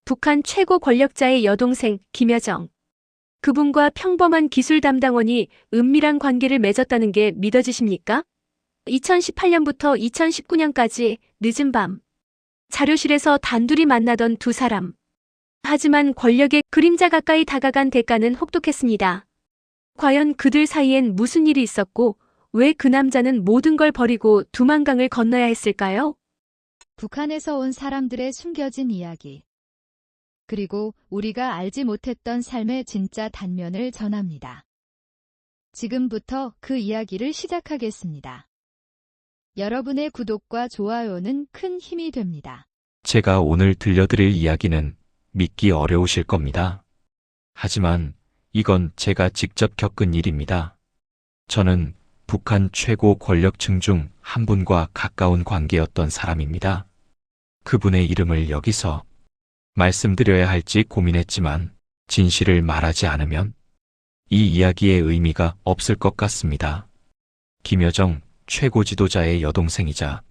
북한 최고 권력자의 여동생 김여정. 그분과 평범한 기술 담당원이 은밀한 관계를 맺었다는 게 믿어지십니까? 2018년부터 2019년까지 늦은 밤 자료실에서 단둘이 만나던 두 사람. 하지만 권력의 그림자 가까이 다가간 대가는 혹독했습니다. 과연 그들 사이엔 무슨 일이 있었고 왜 그 남자는 모든 걸 버리고 두만강을 건너야 했을까요? 북한에서 온 사람들의 숨겨진 이야기. 그리고 우리가 알지 못했던 삶의 진짜 단면을 전합니다. 지금부터 그 이야기를 시작하겠습니다. 여러분의 구독과 좋아요는 큰 힘이 됩니다. 제가 오늘 들려드릴 이야기는 믿기 어려우실 겁니다. 하지만 이건 제가 직접 겪은 일입니다. 저는 북한 최고 권력층 중 한 분과 가까운 관계였던 사람입니다. 그분의 이름을 여기서 말씀드려야 할지 고민했지만 진실을 말하지 않으면 이 이야기의 의미가 없을 것 같습니다. 김여정 최고 지도자의 여동생이자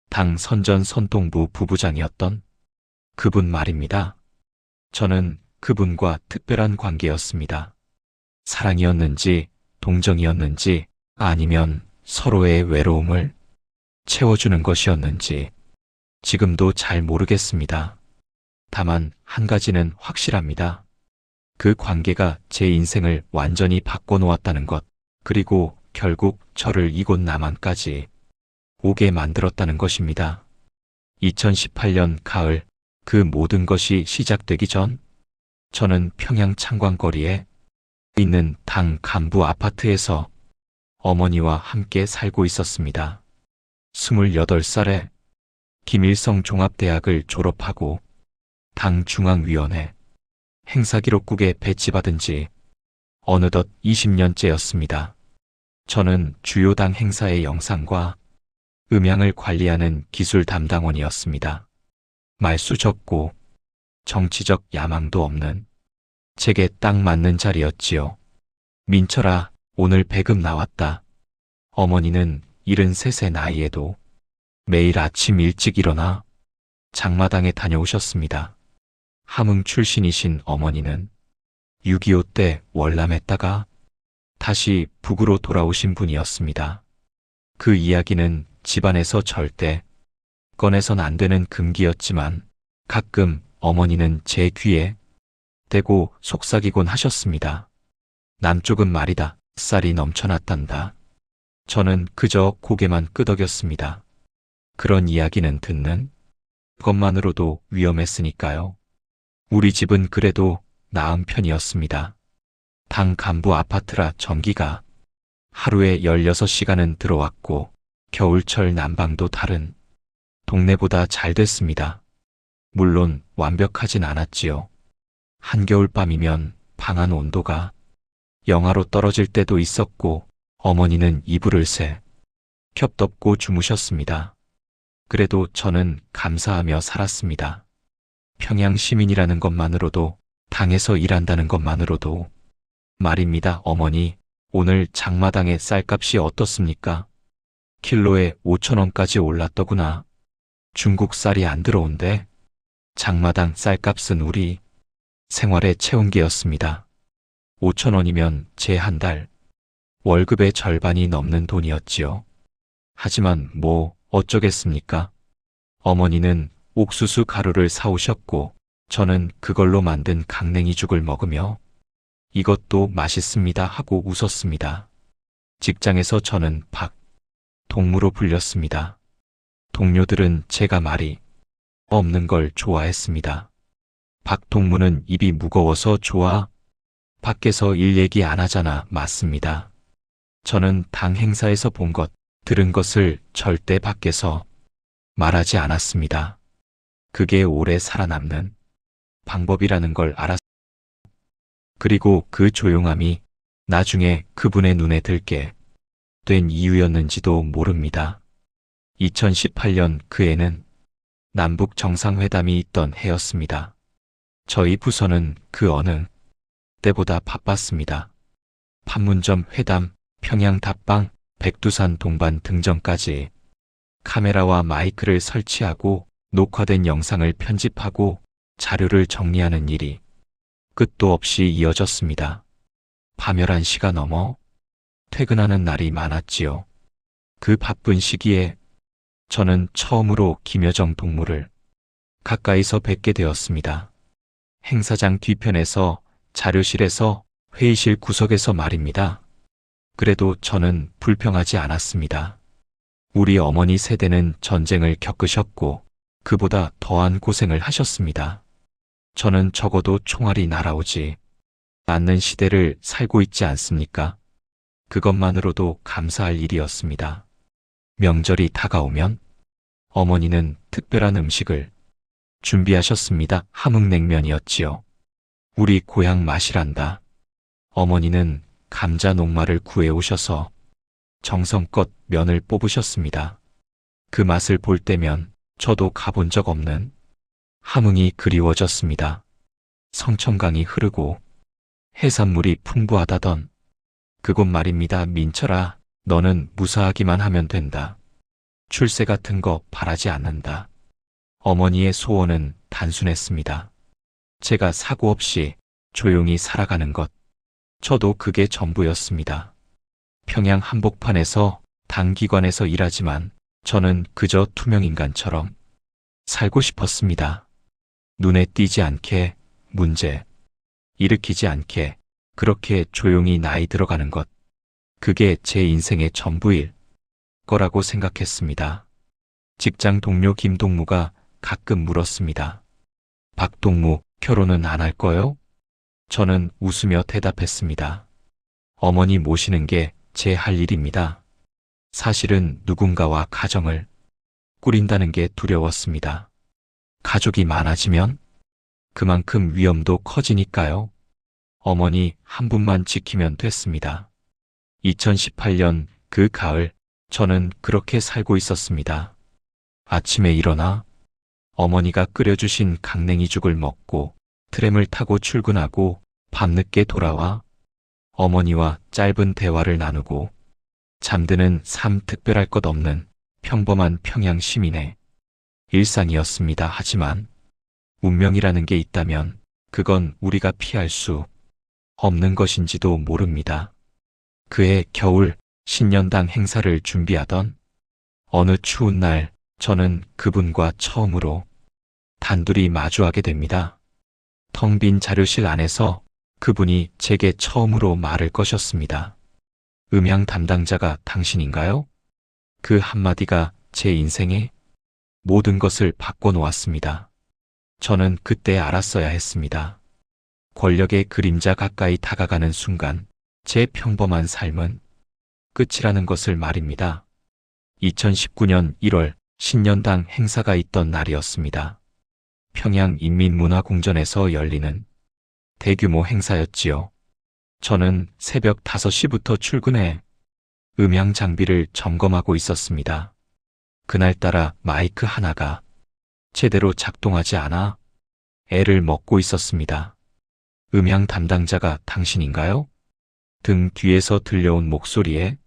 당 선전선동부 부부장이었던 그분 말입니다. 저는 그분과 특별한 관계였습니다. 사랑이었는지 동정이었는지 아니면 서로의 외로움을 채워주는 것이었는지 지금도 잘 모르겠습니다. 다만 한 가지는 확실합니다. 그 관계가 제 인생을 완전히 바꿔놓았다는 것, 그리고 결국 저를 이곳 남한까지 오게 만들었다는 것입니다. 2018년 가을, 그 모든 것이 시작되기 전 저는 평양 창광거리에 있는 당 간부 아파트에서 어머니와 함께 살고 있었습니다. 28살에 김일성 종합대학을 졸업하고 당 중앙위원회 행사기록국에 배치받은 지 어느덧 20년째였습니다. 저는 주요 당 행사의 영상과 음향을 관리하는 기술 담당원이었습니다. 말수 적고 정치적 야망도 없는 제게 딱 맞는 자리였지요. 민철아, 오늘 배급 나왔다. 어머니는 73세 나이에도 매일 아침 일찍 일어나 장마당에 다녀오셨습니다. 함흥 출신이신 어머니는 6.25 때 월남했다가 다시 북으로 돌아오신 분이었습니다. 그 이야기는 집안에서 절대 꺼내선 안 되는 금기였지만 가끔 어머니는 제 귀에 대고 속삭이곤 하셨습니다. 남쪽은 말이다. 쌀이 넘쳐났단다. 저는 그저 고개만 끄덕였습니다. 그런 이야기는 듣는 것만으로도 위험했으니까요. 우리 집은 그래도 나은 편이었습니다. 당 간부 아파트라 전기가 하루에 16시간은 들어왔고 겨울철 난방도 다른 동네보다 잘 됐습니다. 물론 완벽하진 않았지요. 한겨울밤이면 방 안 온도가 영하로 떨어질 때도 있었고 어머니는 이불을 새 겹덮고 주무셨습니다. 그래도 저는 감사하며 살았습니다. 평양 시민이라는 것만으로도, 당에서 일한다는 것만으로도. 말입니다. 어머니, 오늘 장마당의 쌀값이 어떻습니까? 킬로에 5,000원까지 올랐더구나. 중국 쌀이 안 들어온대. 장마당 쌀값은 우리 생활의 체온계였습니다. 5,000원이면 제 한 달 월급의 절반이 넘는 돈이었지요. 하지만 뭐 어쩌겠습니까? 어머니는 옥수수 가루를 사오셨고 저는 그걸로 만든 강냉이죽을 먹으며 이것도 맛있습니다 하고 웃었습니다. 직장에서 저는 박 동무로 불렸습니다. 동료들은 제가 말이 없는 걸 좋아했습니다. 박 동무는 입이 무거워서 좋아? 밖에서 일 얘기 안 하잖아. 맞습니다. 저는 당 행사에서 본 것, 들은 것을 절대 밖에서 말하지 않았습니다. 그게 오래 살아남는 방법이라는 걸 알았습니다. 그리고 그 조용함이 나중에 그분의 눈에 들게 된 이유였는지도 모릅니다. 2018년 그 해는 남북 정상회담이 있던 해였습니다. 저희 부서는 그 어느 때보다 바빴습니다. 판문점 회담, 평양 답방, 백두산 동반 등전까지 카메라와 마이크를 설치하고 녹화된 영상을 편집하고 자료를 정리하는 일이 끝도 없이 이어졌습니다. 밤 11시가 넘어 퇴근하는 날이 많았지요. 그 바쁜 시기에 저는 처음으로 김여정 동무를 가까이서 뵙게 되었습니다. 행사장 뒤편에서, 자료실에서, 회의실 구석에서 말입니다. 그래도 저는 불평하지 않았습니다. 우리 어머니 세대는 전쟁을 겪으셨고 그보다 더한 고생을 하셨습니다. 저는 적어도 총알이 날아오지 않는 시대를 살고 있지 않습니까? 그것만으로도 감사할 일이었습니다. 명절이 다가오면 어머니는 특별한 음식을 준비하셨습니다. 함흥냉면이었지요. 우리 고향 맛이란다. 어머니는 감자 녹말을 구해오셔서 정성껏 면을 뽑으셨습니다. 그 맛을 볼 때면 저도 가본 적 없는 함흥이 그리워졌습니다. 성천강이 흐르고 해산물이 풍부하다던 그곳 말입니다. 민철아, 너는 무사하기만 하면 된다. 출세 같은 거 바라지 않는다. 어머니의 소원은 단순했습니다. 제가 사고 없이 조용히 살아가는 것. 저도 그게 전부였습니다. 평양 한복판에서 당기관에서 일하지만 저는 그저 투명인간처럼 살고 싶었습니다. 눈에 띄지 않게, 문제 일으키지 않게, 그렇게 조용히 나이 들어가는 것. 그게 제 인생의 전부일 거라고 생각했습니다. 직장 동료 김동무가 가끔 물었습니다. 박동무, 결혼은 안 할 거요? 저는 웃으며 대답했습니다. 어머니 모시는 게 제 할 일입니다. 사실은 누군가와 가정을 꾸린다는 게 두려웠습니다. 가족이 많아지면 그만큼 위험도 커지니까요. 어머니 한 분만 지키면 됐습니다. 2018년 그 가을, 저는 그렇게 살고 있었습니다. 아침에 일어나 어머니가 끓여주신 강냉이죽을 먹고 트램을 타고 출근하고 밤늦게 돌아와 어머니와 짧은 대화를 나누고 잠드는 삶, 특별할 것 없는 평범한 평양 시민의 일상이었습니다. 하지만 운명이라는 게 있다면 그건 우리가 피할 수 없는 것인지도 모릅니다. 그해 겨울 신년당 행사를 준비하던 어느 추운 날, 저는 그분과 처음으로 단둘이 마주하게 됩니다. 텅 빈 자료실 안에서 그분이 제게 처음으로 말을 거셨습니다. 음향 담당자가 당신인가요? 그 한마디가 제 인생의 모든 것을 바꿔놓았습니다. 저는 그때 알았어야 했습니다. 권력의 그림자 가까이 다가가는 순간 제 평범한 삶은 끝이라는 것을 말입니다. 2019년 1월 신년당 행사가 있던 날이었습니다. 평양 인민문화궁전에서 열리는 대규모 행사였지요. 저는 새벽 5시부터 출근해 음향 장비를 점검하고 있었습니다. 그날따라 마이크 하나가 제대로 작동하지 않아 애를 먹고 있었습니다. 음향 담당자가 당신인가요? 등 뒤에서 들려온 목소리에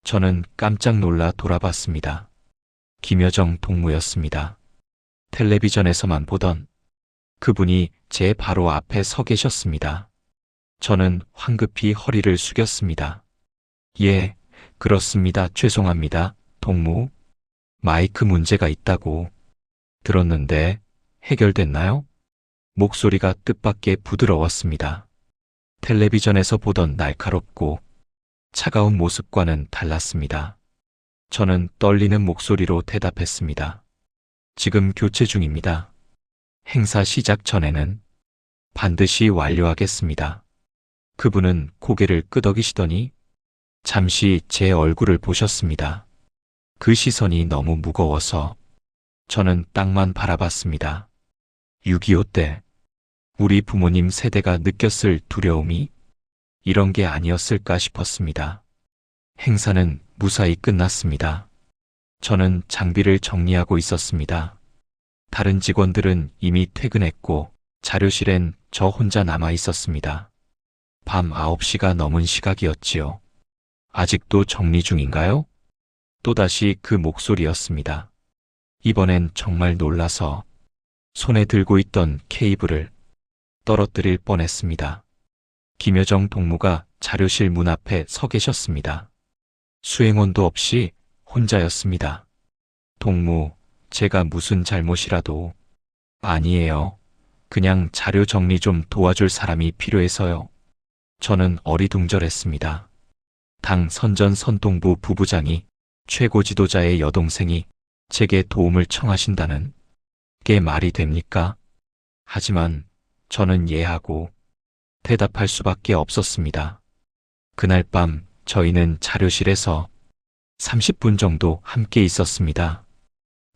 저는 깜짝 놀라 돌아봤습니다. 김여정 동무였습니다. 텔레비전에서만 보던 그분이 제 바로 앞에 서 계셨습니다. 저는 황급히 허리를 숙였습니다. 예, 그렇습니다. 죄송합니다. 동무. 마이크 문제가 있다고 들었는데 해결됐나요? 목소리가 뜻밖의 부드러웠습니다. 텔레비전에서 보던 날카롭고 차가운 모습과는 달랐습니다. 저는 떨리는 목소리로 대답했습니다. 지금 교체 중입니다. 행사 시작 전에는 반드시 완료하겠습니다. 그분은 고개를 끄덕이시더니 잠시 제 얼굴을 보셨습니다. 그 시선이 너무 무거워서 저는 땅만 바라봤습니다. 6.25 때 우리 부모님 세대가 느꼈을 두려움이 이런 게 아니었을까 싶었습니다. 행사는 무사히 끝났습니다. 저는 장비를 정리하고 있었습니다. 다른 직원들은 이미 퇴근했고 자료실엔 저 혼자 남아 있었습니다. 밤 9시가 넘은 시각이었지요. 아직도 정리 중인가요? 또다시 그 목소리였습니다. 이번엔 정말 놀라서 손에 들고 있던 케이블을 떨어뜨릴 뻔했습니다. 김여정 동무가 자료실 문 앞에 서 계셨습니다. 수행원도 없이 혼자였습니다. 동무, 제가 무슨 잘못이라도. 아니에요. 그냥 자료 정리 좀 도와줄 사람이 필요해서요. 저는 어리둥절했습니다. 당 선전선동부 부부장이 최고 지도자의 여동생이 제게 도움을 청하신다는 게 말이 됩니까? 하지만 저는 예하고 대답할 수밖에 없었습니다. 그날 밤 저희는 자료실에서 30분 정도 함께 있었습니다.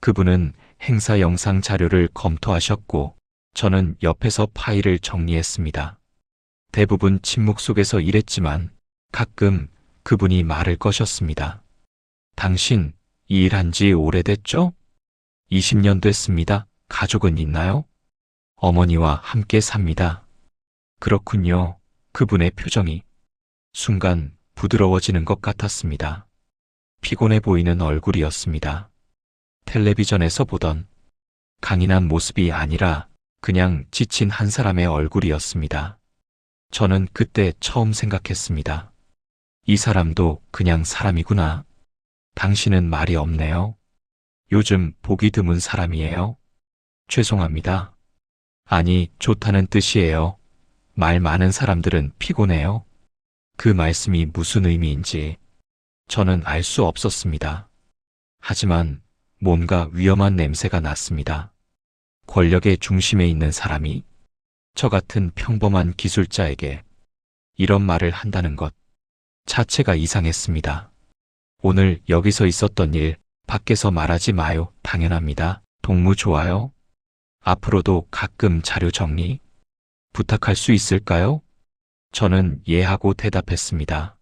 그분은 행사 영상 자료를 검토하셨고 저는 옆에서 파일을 정리했습니다. 대부분 침묵 속에서 일했지만 가끔 그분이 말을 거셨습니다. 당신 이 일 한 지 오래됐죠? 20년 됐습니다. 가족은 있나요? 어머니와 함께 삽니다. 그렇군요. 그분의 표정이 순간 부드러워지는 것 같았습니다. 피곤해 보이는 얼굴이었습니다. 텔레비전에서 보던 강인한 모습이 아니라 그냥 지친 한 사람의 얼굴이었습니다. 저는 그때 처음 생각했습니다. 이 사람도 그냥 사람이구나. 당신은 말이 없네요. 요즘 보기 드문 사람이에요. 죄송합니다. 아니, 좋다는 뜻이에요. 말 많은 사람들은 피곤해요. 그 말씀이 무슨 의미인지 저는 알 수 없었습니다. 하지만 뭔가 위험한 냄새가 났습니다. 권력의 중심에 있는 사람이 저 같은 평범한 기술자에게 이런 말을 한다는 것 자체가 이상했습니다. 오늘 여기서 있었던 일 밖에서 말하지 마요. 당연합니다. 동무 좋아요. 앞으로도 가끔 자료 정리 부탁할 수 있을까요? 저는 예 하고 대답했습니다.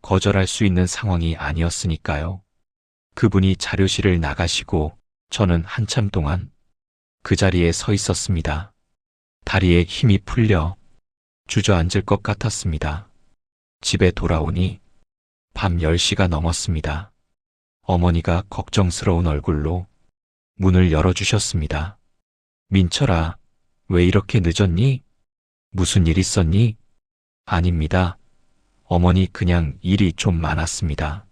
거절할 수 있는 상황이 아니었으니까요. 그분이 자료실을 나가시고 저는 한참 동안 그 자리에 서 있었습니다. 다리에 힘이 풀려 주저앉을 것 같았습니다. 집에 돌아오니 밤 10시가 넘었습니다. 어머니가 걱정스러운 얼굴로 문을 열어주셨습니다. 민철아, 왜 이렇게 늦었니? 무슨 일 있었니? 아닙니다. 어머니 그냥 일이 좀 많았습니다.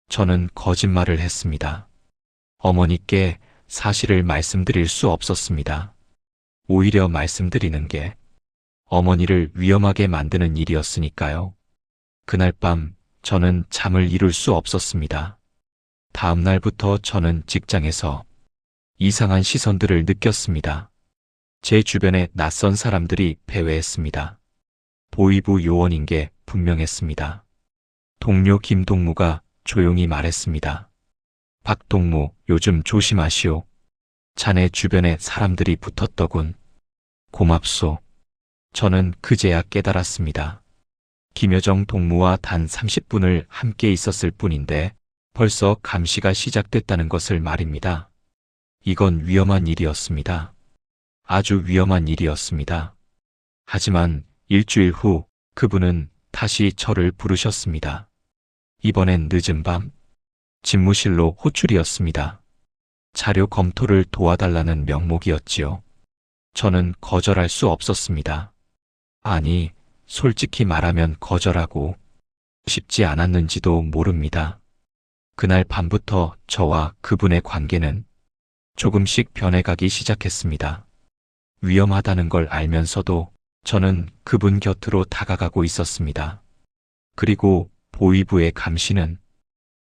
저는 거짓말을 했습니다. 어머니께 사실을 말씀드릴 수 없었습니다. 오히려 말씀드리는 게 어머니를 위험하게 만드는 일이었으니까요. 그날 밤 저는 잠을 이룰 수 없었습니다. 다음 날부터 저는 직장에서 이상한 시선들을 느꼈습니다. 제 주변에 낯선 사람들이 배회했습니다. 보이부 요원인 게 분명했습니다. 동료 김동무가 조용히 말했습니다. 박동무, 요즘 조심하시오. 자네 주변에 사람들이 붙었더군. 고맙소. 저는 그제야 깨달았습니다. 김여정 동무와 단 30분을 함께 있었을 뿐인데 벌써 감시가 시작됐다는 것을 말입니다. 이건 위험한 일이었습니다. 아주 위험한 일이었습니다. 하지만 일주일 후 그분은 다시 저를 부르셨습니다. 이번엔 늦은 밤 집무실로 호출이었습니다. 자료 검토를 도와달라는 명목이었지요. 저는 거절할 수 없었습니다. 아니, 솔직히 말하면 거절하고 싶지 않았는지도 모릅니다. 그날 밤부터 저와 그분의 관계는 조금씩 변해가기 시작했습니다. 위험하다는 걸 알면서도 저는 그분 곁으로 다가가고 있었습니다. 그리고 보위부의 감시는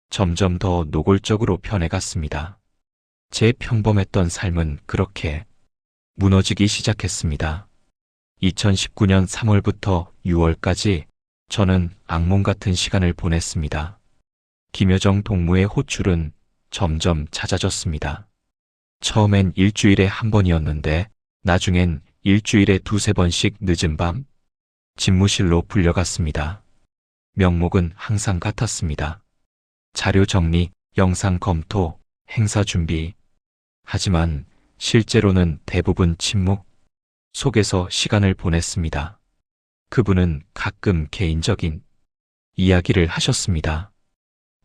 점점 더 노골적으로 변해갔습니다. 제 평범했던 삶은 그렇게 무너지기 시작했습니다. 2019년 3월부터 6월까지 저는 악몽 같은 시간을 보냈습니다. 김여정 동무의 호출은 점점 잦아졌습니다. 처음엔 일주일에 한 번이었는데 나중엔 일주일에 두세 번씩 늦은 밤 집무실로 불려갔습니다. 명목은 항상 같았습니다. 자료 정리, 영상 검토, 행사 준비. 하지만 실제로는 대부분 침묵 속에서 시간을 보냈습니다. 그분은 가끔 개인적인 이야기를 하셨습니다.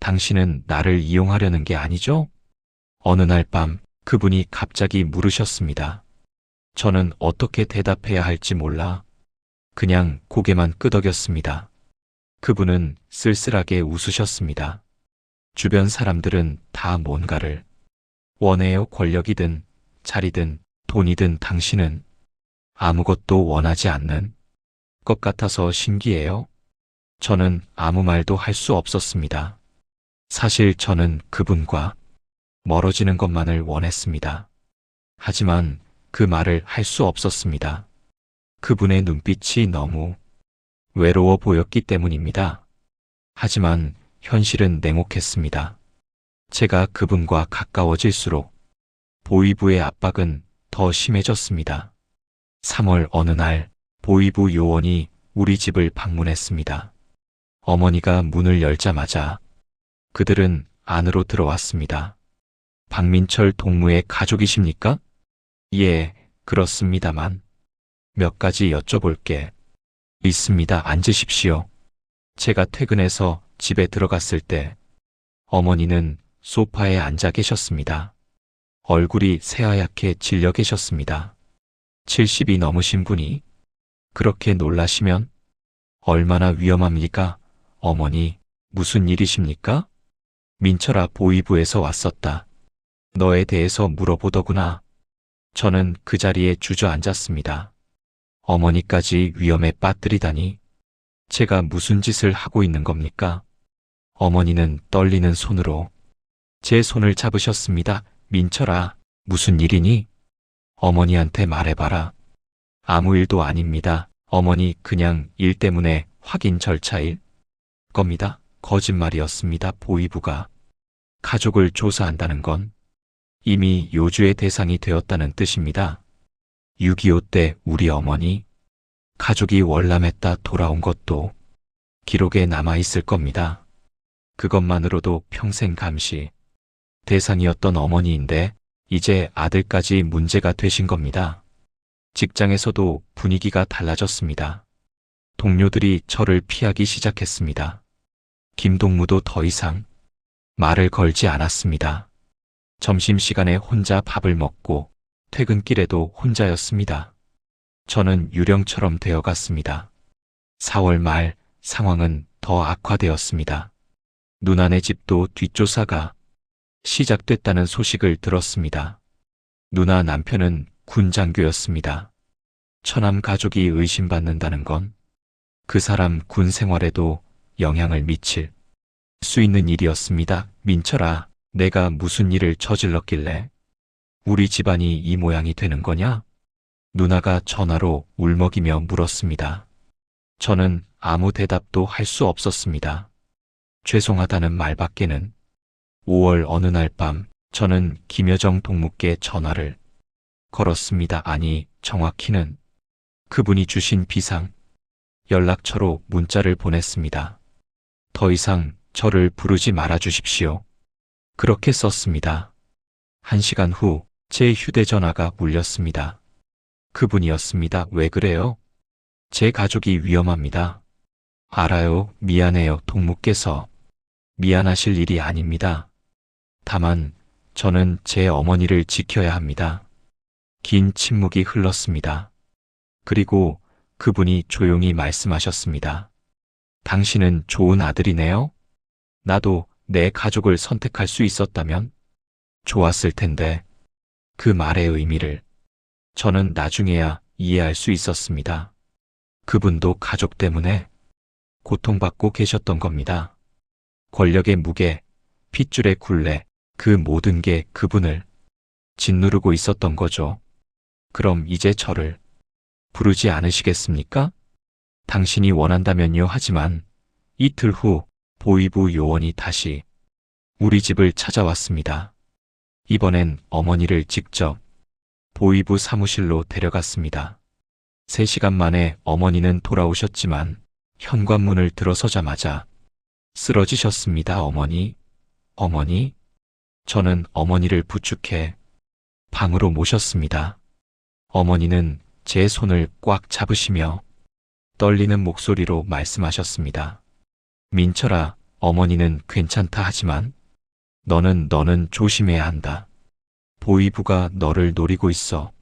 당신은 나를 이용하려는 게 아니죠? 어느 날 밤 그분이 갑자기 물으셨습니다. 저는 어떻게 대답해야 할지 몰라 그냥 고개만 끄덕였습니다. 그분은 쓸쓸하게 웃으셨습니다. 주변 사람들은 다 뭔가를 원해요. 권력이든 자리든 돈이든 당신은 아무것도 원하지 않는 것 같아서 신기해요. 저는 아무 말도 할 수 없었습니다. 사실 저는 그분과 멀어지는 것만을 원했습니다. 하지만 그 말을 할 수 없었습니다. 그분의 눈빛이 너무 외로워 보였기 때문입니다. 하지만 현실은 냉혹했습니다. 제가 그분과 가까워질수록 보위부의 압박은 더 심해졌습니다. 3월 어느 날 보위부 요원이 우리 집을 방문했습니다. 어머니가 문을 열자마자 그들은 안으로 들어왔습니다. 박민철 동무의 가족이십니까? 예, 그렇습니다만 몇 가지 여쭤볼 게 있습니다. 앉으십시오. 제가 퇴근해서 집에 들어갔을 때 어머니는 소파에 앉아 계셨습니다. 얼굴이 새하얗게 질려 계셨습니다. 70이 넘으신 분이 그렇게 놀라시면 얼마나 위험합니까? 어머니, 무슨 일이십니까? 민철아, 보위부에서 왔었다. 너에 대해서 물어보더구나. 저는 그 자리에 주저앉았습니다. 어머니까지 위험에 빠뜨리다니. 제가 무슨 짓을 하고 있는 겁니까? 어머니는 떨리는 손으로 제 손을 잡으셨습니다. 민철아, 무슨 일이니? 어머니한테 말해봐라. 아무 일도 아닙니다. 어머니, 그냥 일 때문에 확인 절차일 겁니다. 거짓말이었습니다. 보위부가 가족을 조사한다는 건 이미 요주의 대상이 되었다는 뜻입니다. 6.25 때 우리 어머니 가족이 월남했다 돌아온 것도 기록에 남아있을 겁니다. 그것만으로도 평생 감시 대상이었던 어머니인데 이제 아들까지 문제가 되신 겁니다. 직장에서도 분위기가 달라졌습니다. 동료들이 저를 피하기 시작했습니다. 김동무도 더 이상 말을 걸지 않았습니다. 점심시간에 혼자 밥을 먹고 퇴근길에도 혼자였습니다. 저는 유령처럼 되어갔습니다. 4월 말 상황은 더 악화되었습니다. 누나네 집도 뒷조사가 시작됐다는 소식을 들었습니다. 누나 남편은 군 장교였습니다. 처남 가족이 의심받는다는 건 그 사람 군 생활에도 영향을 미칠 수 있는 일이었습니다. 민철아, 내가 무슨 일을 저질렀길래 우리 집안이 이 모양이 되는 거냐? 누나가 전화로 울먹이며 물었습니다. 저는 아무 대답도 할 수 없었습니다. 죄송하다는 말밖에는. 5월 어느 날 밤 저는 김여정 동무께 전화를 걸었습니다. 아니, 정확히는 그분이 주신 비상 연락처로 문자를 보냈습니다. 더 이상 저를 부르지 말아 주십시오. 그렇게 썼습니다. 1시간 후 제 휴대전화가 울렸습니다. 그분이었습니다. 왜 그래요? 제 가족이 위험합니다. 알아요. 미안해요. 동무께서 미안하실 일이 아닙니다. 다만 저는 제 어머니를 지켜야 합니다. 긴 침묵이 흘렀습니다. 그리고 그분이 조용히 말씀하셨습니다. 당신은 좋은 아들이네요. 나도 내 가족을 선택할 수 있었다면 좋았을 텐데. 그 말의 의미를 저는 나중에야 이해할 수 있었습니다. 그분도 가족 때문에 고통받고 계셨던 겁니다. 권력의 무게, 핏줄의 굴레, 그 모든 게 그분을 짓누르고 있었던 거죠. 그럼 이제 저를 부르지 않으시겠습니까? 당신이 원한다면요. 하지만 이틀 후 보위부 요원이 다시 우리 집을 찾아왔습니다. 이번엔 어머니를 직접 보위부 사무실로 데려갔습니다. 3시간 만에 어머니는 돌아오셨지만 현관문을 들어서자마자 쓰러지셨습니다. 어머니, 어머니. 저는 어머니를 부축해 방으로 모셨습니다. 어머니는 제 손을 꽉 잡으시며 떨리는 목소리로 말씀하셨습니다. 민철아, 어머니는 괜찮다 하지만 너는 조심해야 한다. 보위부가 너를 노리고 있어.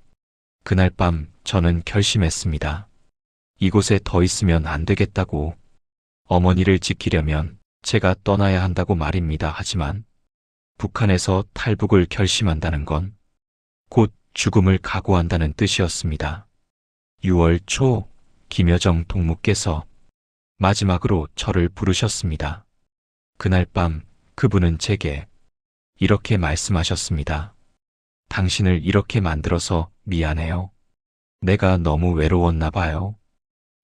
그날 밤 저는 결심했습니다. 이곳에 더 있으면 안 되겠다고. 어머니를 지키려면 제가 떠나야 한다고 말입니다. 하지만 북한에서 탈북을 결심한다는 건 곧 죽음을 각오한다는 뜻이었습니다. 6월 초 김여정 동무께서 마지막으로 저를 부르셨습니다. 그날 밤 그분은 제게 이렇게 말씀하셨습니다. 당신을 이렇게 만들어서 미안해요. 내가 너무 외로웠나 봐요.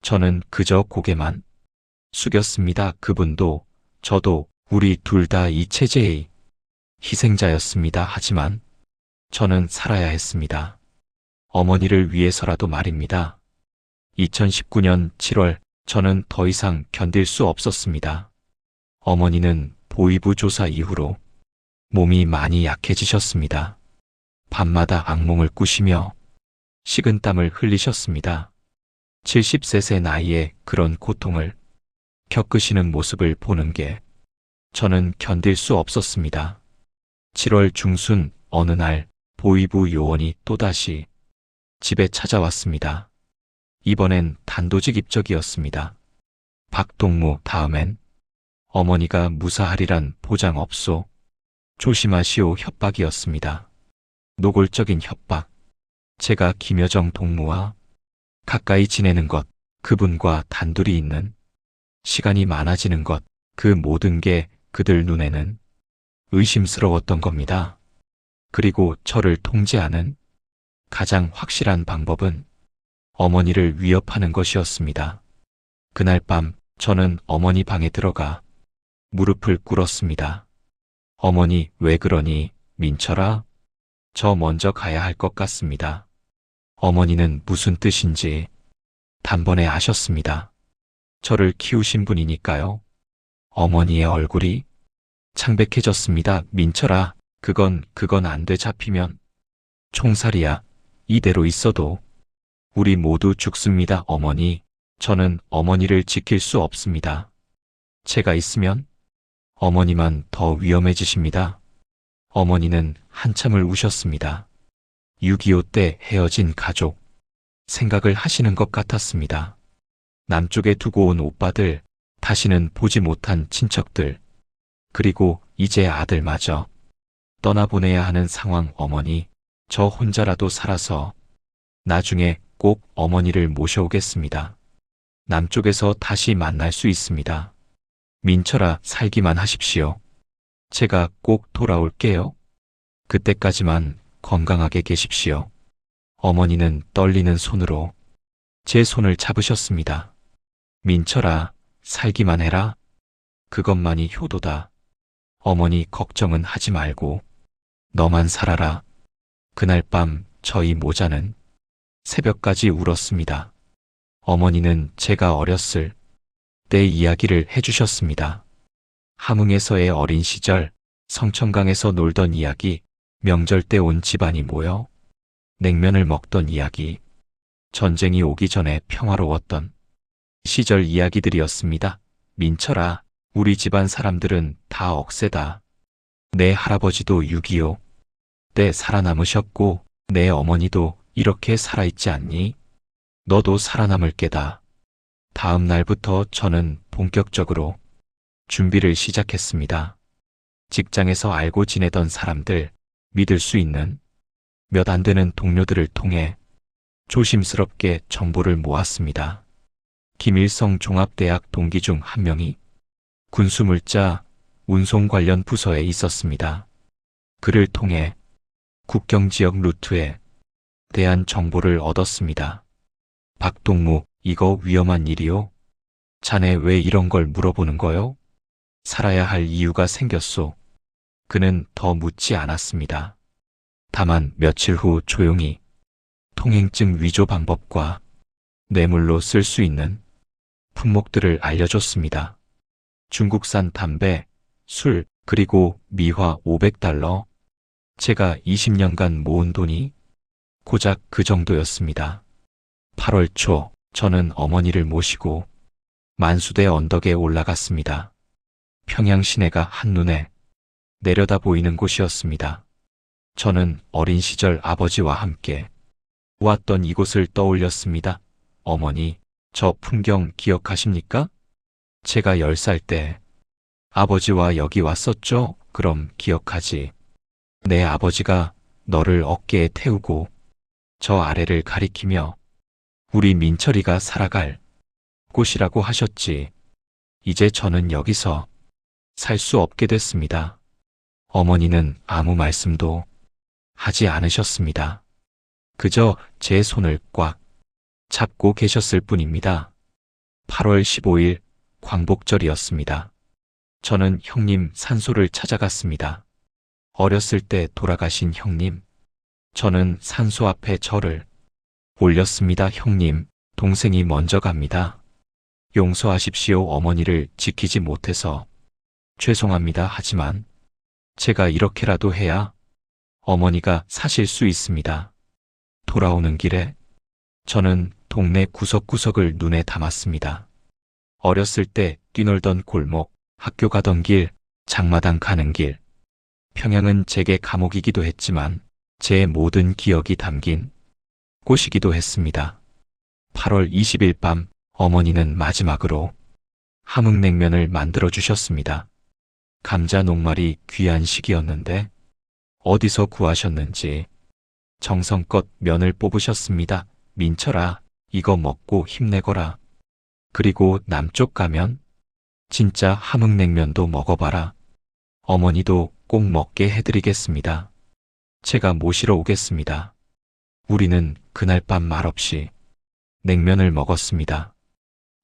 저는 그저 고개만 숙였습니다. 그분도 저도 우리 둘 다 이 체제의 희생자였습니다. 하지만 저는 살아야 했습니다. 어머니를 위해서라도 말입니다. 2019년 7월 저는 더 이상 견딜 수 없었습니다. 어머니는 보이부 조사 이후로 몸이 많이 약해지셨습니다. 밤마다 악몽을 꾸시며 식은땀을 흘리셨습니다. 70세 나이에 그런 고통을 겪으시는 모습을 보는 게 저는 견딜 수 없었습니다. 7월 중순 어느 날 보이부 요원이 또다시 집에 찾아왔습니다. 이번엔 단도직 입적이었습니다. 박동무 다음엔 어머니가 무사하리란 보장 없소. 조심하시오 협박이었습니다. 노골적인 협박. 제가 김여정 동무와 가까이 지내는 것, 그분과 단둘이 있는 시간이 많아지는 것, 그 모든 게 그들 눈에는 의심스러웠던 겁니다. 그리고 저를 통제하는 가장 확실한 방법은 어머니를 위협하는 것이었습니다. 그날 밤 저는 어머니 방에 들어가 무릎을 꿇었습니다. 어머니 왜 그러니, 민철아? 저 먼저 가야 할 것 같습니다. 어머니는 무슨 뜻인지 단번에 아셨습니다. 저를 키우신 분이니까요. 어머니의 얼굴이 창백해졌습니다. 민철아, 그건 안 돼. 잡히면 총살이야. 이대로 있어도 우리 모두 죽습니다. 어머니, 저는 어머니를 지킬 수 없습니다. 제가 있으면 어머니만 더 위험해지십니다. 어머니는 한참을 우셨습니다. 6.25 때 헤어진 가족 생각을 하시는 것 같았습니다. 남쪽에 두고 온 오빠들, 다시는 보지 못한 친척들, 그리고 이제 아들마저 떠나보내야 하는 상황. 어머니, 저 혼자라도 살아서 나중에 꼭 어머니를 모셔오겠습니다. 남쪽에서 다시 만날 수 있습니다. 민철아, 살기만 하십시오. 제가 꼭 돌아올게요. 그때까지만 건강하게 계십시오. 어머니는 떨리는 손으로 제 손을 잡으셨습니다. 민철아, 살기만 해라. 그것만이 효도다. 어머니 걱정은 하지 말고 너만 살아라. 그날 밤 저희 모자는 새벽까지 울었습니다. 어머니는 제가 어렸을 때 이야기를 해주셨습니다. 함흥에서의 어린 시절, 성천강에서 놀던 이야기, 명절 때 온 집안이 모여 냉면을 먹던 이야기, 전쟁이 오기 전에 평화로웠던 시절 이야기들이었습니다. 민철아, 우리 집안 사람들은 다 억세다. 내 할아버지도 6.25 때 살아남으셨고 내 어머니도 이렇게 살아있지 않니? 너도 살아남을 게다. 다음 날부터 저는 본격적으로 준비를 시작했습니다. 직장에서 알고 지내던 사람들, 믿을 수 있는 몇 안 되는 동료들을 통해 조심스럽게 정보를 모았습니다. 김일성 종합대학 동기 중 한 명이 군수물자, 운송 관련 부서에 있었습니다. 그를 통해 국경지역 루트에 대한 정보를 얻었습니다. 박동무, 이거 위험한 일이요? 자네 왜 이런 걸 물어보는 거요? 살아야 할 이유가 생겼소. 그는 더 묻지 않았습니다. 다만 며칠 후 조용히 통행증 위조 방법과 뇌물로 쓸 수 있는 품목들을 알려줬습니다. 중국산 담배, 술, 그리고 미화 500달러. 제가 20년간 모은 돈이 고작 그 정도였습니다. 8월 초 저는 어머니를 모시고 만수대 언덕에 올라갔습니다. 평양 시내가 한눈에 내려다 보이는 곳이었습니다. 저는 어린 시절 아버지와 함께 왔던 이곳을 떠올렸습니다. 어머니, 저 풍경 기억하십니까? 제가 10살 때 아버지와 여기 왔었죠? 그럼 기억하지. 내 아버지가 너를 어깨에 태우고 저 아래를 가리키며 우리 민철이가 살아갈 곳이라고 하셨지. 이제 저는 여기서 살 수 없게 됐습니다. 어머니는 아무 말씀도 하지 않으셨습니다. 그저 제 손을 꽉 잡고 계셨을 뿐입니다. 8월 15일 광복절이었습니다. 저는 형님 산소를 찾아갔습니다. 어렸을 때 돌아가신 형님. 저는 산소 앞에 절을 올렸습니다. 형님, 동생이 먼저 갑니다. 용서하십시오. 어머니를 지키지 못해서 죄송합니다. 하지만 제가 이렇게라도 해야 어머니가 사실 수 있습니다. 돌아오는 길에 저는 동네 구석구석을 눈에 담았습니다. 어렸을 때 뛰놀던 골목, 학교 가던 길, 장마당 가는 길. 평양은 제게 감옥이기도 했지만 제 모든 기억이 담긴 곳이기도 했습니다. 8월 20일 밤 어머니는 마지막으로 함흥냉면을 만들어 주셨습니다. 감자 녹말이 귀한 시기였는데 어디서 구하셨는지 정성껏 면을 뽑으셨습니다. 민철아, 이거 먹고 힘내거라. 그리고 남쪽 가면 진짜 함흥냉면도 먹어봐라. 어머니도 꼭 먹게 해드리겠습니다. 제가 모시러 오겠습니다. 우리는 그날 밤 말없이 냉면을 먹었습니다.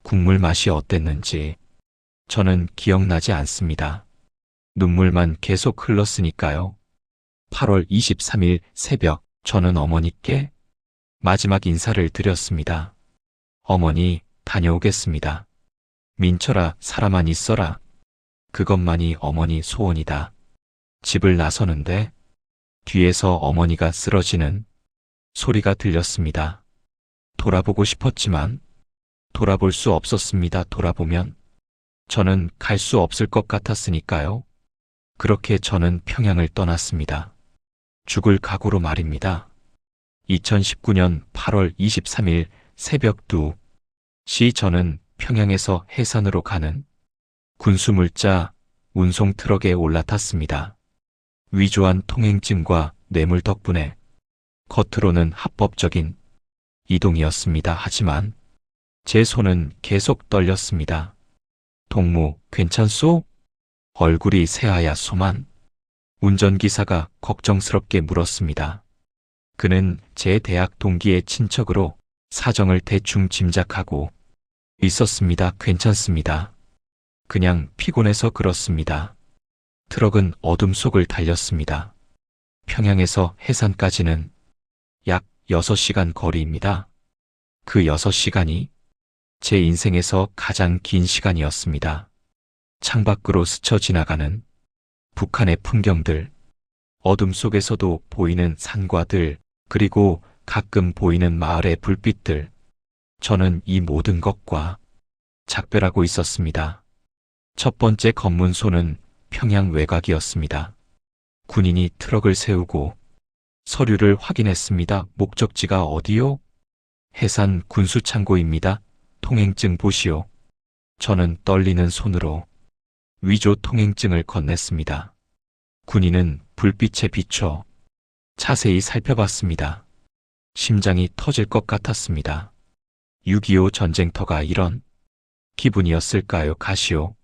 국물 맛이 어땠는지 저는 기억나지 않습니다. 눈물만 계속 흘렀으니까요. 8월 23일 새벽 저는 어머니께 마지막 인사를 드렸습니다. 어머니, 다녀오겠습니다. 민철아, 살아만 있어라. 그것만이 어머니 소원이다. 집을 나서는데 뒤에서 어머니가 쓰러지는 소리가 들렸습니다. 돌아보고 싶었지만 돌아볼 수 없었습니다. 돌아보면 저는 갈 수 없을 것 같았으니까요. 그렇게 저는 평양을 떠났습니다. 죽을 각오로 말입니다. 2019년 8월 23일 새벽 2시 저는 평양에서 해산으로 가는 군수물자 운송 트럭에 올라탔습니다. 위조한 통행증과 뇌물 덕분에 겉으로는 합법적인 이동이었습니다. 하지만 제 손은 계속 떨렸습니다. 동무, 괜찮소? 얼굴이 새하얗소만. 운전기사가 걱정스럽게 물었습니다. 그는 제 대학 동기의 친척으로 사정을 대충 짐작하고 있었습니다. 괜찮습니다. 그냥 피곤해서 그렇습니다. 트럭은 어둠 속을 달렸습니다. 평양에서 해산까지는 약 6시간 거리입니다. 그 6시간이 제 인생에서 가장 긴 시간이었습니다. 창밖으로 스쳐 지나가는 북한의 풍경들, 어둠 속에서도 보이는 산과 들, 그리고 가끔 보이는 마을의 불빛들. 저는 이 모든 것과 작별하고 있었습니다. 첫 번째 검문소는 평양 외곽이었습니다. 군인이 트럭을 세우고 서류를 확인했습니다. 목적지가 어디요? 해산 군수창고입니다. 통행증 보시오. 저는 떨리는 손으로 위조 통행증을 건넸습니다. 군인은 불빛에 비춰 자세히 살펴봤습니다. 심장이 터질 것 같았습니다. 6.25 전쟁터가 이런 기분이었을까요? 가시오.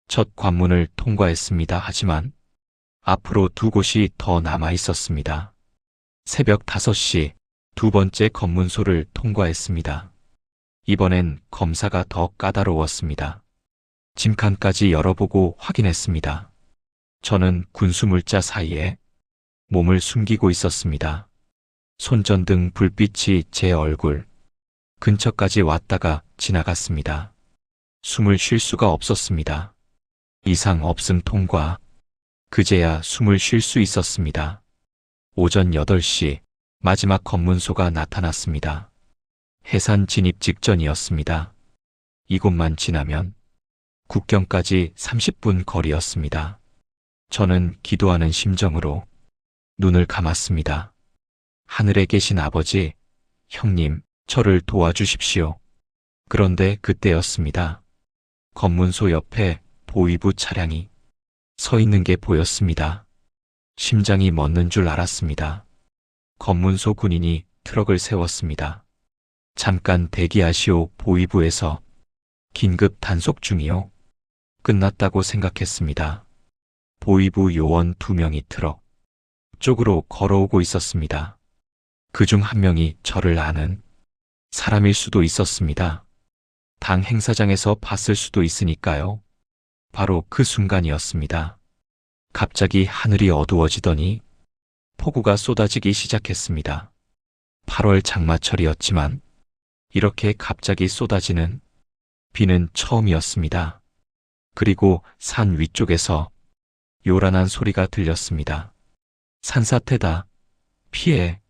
첫 관문을 통과했습니다. 하지만 앞으로 2곳이 더 남아 있었습니다. 새벽 5시 두 번째 검문소를 통과했습니다. 이번엔 검사가 더 까다로웠습니다. 짐칸까지 열어보고 확인했습니다. 저는 군수물자 사이에 몸을 숨기고 있었습니다. 손전등 불빛이 제 얼굴 근처까지 왔다가 지나갔습니다. 숨을 쉴 수가 없었습니다. 이상 없음 통과. 그제야 숨을 쉴 수 있었습니다. 오전 8시 마지막 검문소가 나타났습니다. 해산 진입 직전이었습니다. 이곳만 지나면 국경까지 30분 거리였습니다. 저는 기도하는 심정으로 눈을 감았습니다. 하늘에 계신 아버지, 형님, 저를 도와주십시오. 그런데 그때였습니다. 검문소 옆에 보위부 차량이 서 있는 게 보였습니다. 심장이 멎는 줄 알았습니다. 검문소 군인이 트럭을 세웠습니다. 잠깐 대기하시오. 보위부에서 긴급 단속 중이요. 끝났다고 생각했습니다. 보위부 요원 2명이 트럭 쪽으로 걸어오고 있었습니다. 그중 한 명이 저를 아는 사람일 수도 있었습니다. 당 행사장에서 봤을 수도 있으니까요. 바로 그 순간이었습니다. 갑자기 하늘이 어두워지더니 폭우가 쏟아지기 시작했습니다. 8월 장마철이었지만 이렇게 갑자기 쏟아지는 비는 처음이었습니다. 그리고 산 위쪽에서 요란한 소리가 들렸습니다. 산사태다. 피해.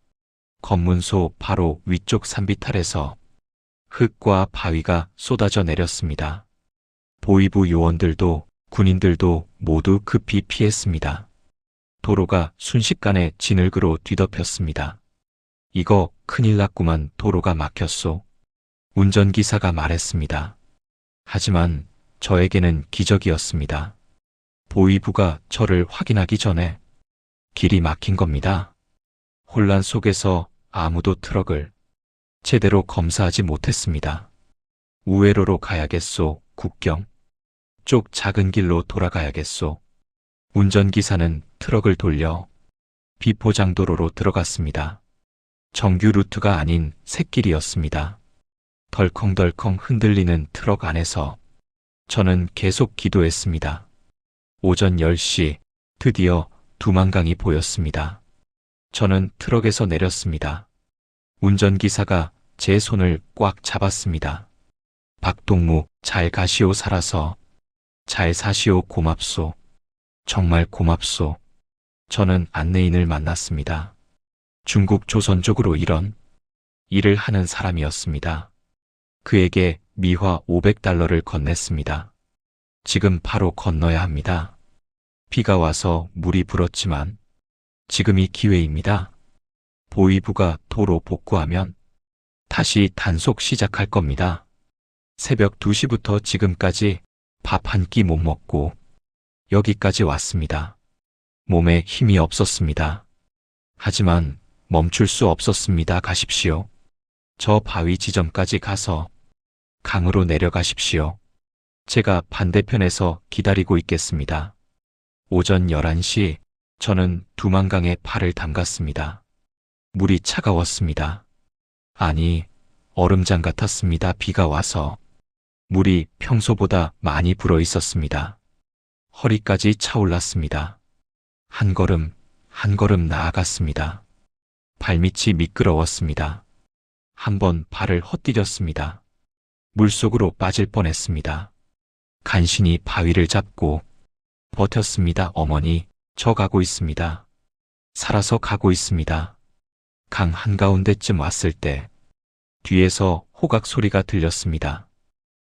검문소 바로 위쪽 산비탈에서 흙과 바위가 쏟아져 내렸습니다. 보위부 요원들도 군인들도 모두 급히 피했습니다. 도로가 순식간에 진흙으로 뒤덮였습니다. 이거 큰일 났구만. 도로가 막혔소. 운전기사가 말했습니다. 하지만 저에게는 기적이었습니다. 보위부가 저를 확인하기 전에 길이 막힌 겁니다. 혼란 속에서 아무도 트럭을 제대로 검사하지 못했습니다. 우회로로 가야겠소. 국경 쪽 작은 길로 돌아가야겠소. 운전기사는 트럭을 돌려 비포장도로로 들어갔습니다. 정규 루트가 아닌 샛길이었습니다. 덜컹덜컹 흔들리는 트럭 안에서 저는 계속 기도했습니다. 오전 10시 드디어 두만강이 보였습니다. 저는 트럭에서 내렸습니다. 운전기사가 제 손을 꽉 잡았습니다. 박동무, 잘 가시오. 살아서 잘 사시오. 고맙소. 정말 고맙소. 저는 안내인을 만났습니다. 중국 조선족으로 이런 일을 하는 사람이었습니다. 그에게 미화 500달러를 건넸습니다. 지금 바로 건너야 합니다. 비가 와서 물이 불었지만 지금이 기회입니다. 보위부가 도로 복구하면 다시 단속 시작할 겁니다. 새벽 2시부터 지금까지 밥 한 끼 못 먹고 여기까지 왔습니다. 몸에 힘이 없었습니다. 하지만 멈출 수 없었습니다. 가십시오. 저 바위 지점까지 가서 강으로 내려가십시오. 제가 반대편에서 기다리고 있겠습니다. 오전 11시 저는 두만강에 발을 담갔습니다. 물이 차가웠습니다. 아니, 얼음장 같았습니다. 비가 와서 물이 평소보다 많이 불어 있었습니다. 허리까지 차올랐습니다. 한 걸음, 한 걸음 나아갔습니다. 발밑이 미끄러웠습니다. 한번 발을 헛디뎠습니다. 물속으로 빠질 뻔했습니다. 간신히 바위를 잡고 버텼습니다. 어머니, 저 가고 있습니다. 살아서 가고 있습니다. 강 한가운데쯤 왔을 때 뒤에서 호각 소리가 들렸습니다.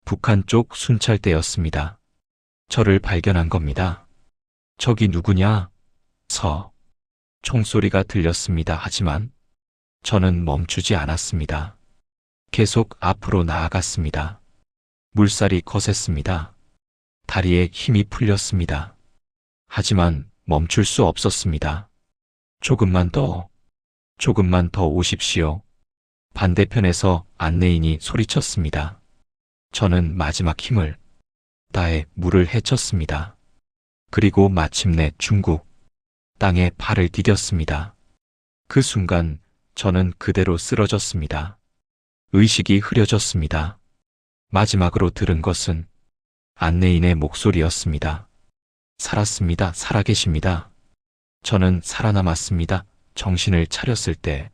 북한 쪽 순찰대였습니다. 저를 발견한 겁니다. 저기 누구냐? 총소리가 들렸습니다. 하지만 저는 멈추지 않았습니다. 계속 앞으로 나아갔습니다. 물살이 거셌습니다. 다리에 힘이 풀렸습니다. 하지만 멈출 수 없었습니다. 조금만 더 오십시오. 반대편에서 안내인이 소리쳤습니다. 저는 마지막 힘을 다해 물을 헤쳤습니다. 그리고 마침내 중국 땅에 발을 디뎠습니다. 그 순간 저는 그대로 쓰러졌습니다. 의식이 흐려졌습니다. 마지막으로 들은 것은 안내인의 목소리였습니다. 살았습니다. 살아계십니다. 저는 살아남았습니다. 정신을 차렸을 때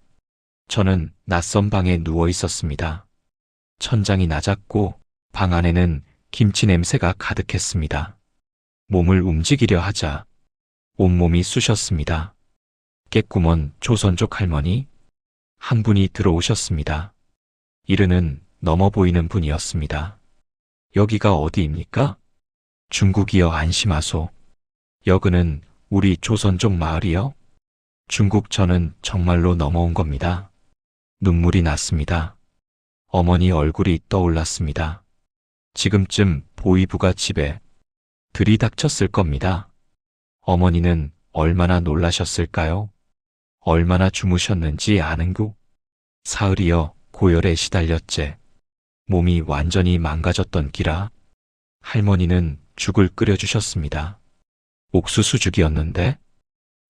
저는 낯선 방에 누워 있었습니다. 천장이 낮았고 방 안에는 김치 냄새가 가득했습니다. 몸을 움직이려 하자 온몸이 쑤셨습니다. 깨꾸먼 조선족 할머니 한 분이 들어오셨습니다. 이르는 넘어 보이는 분이었습니다. 여기가 어디입니까? 중국이여 안심하소. 여기는 우리 조선족 마을이요? 중국 저는 정말로 넘어온 겁니다. 눈물이 났습니다. 어머니 얼굴이 떠올랐습니다. 지금쯤 보이부가 집에 들이닥쳤을 겁니다. 어머니는 얼마나 놀라셨을까요? 얼마나 주무셨는지 아는구. 사흘이여 고열에 시달렸제. 몸이 완전히 망가졌던 기라. 할머니는 죽을 끓여주셨습니다. 옥수수죽이었는데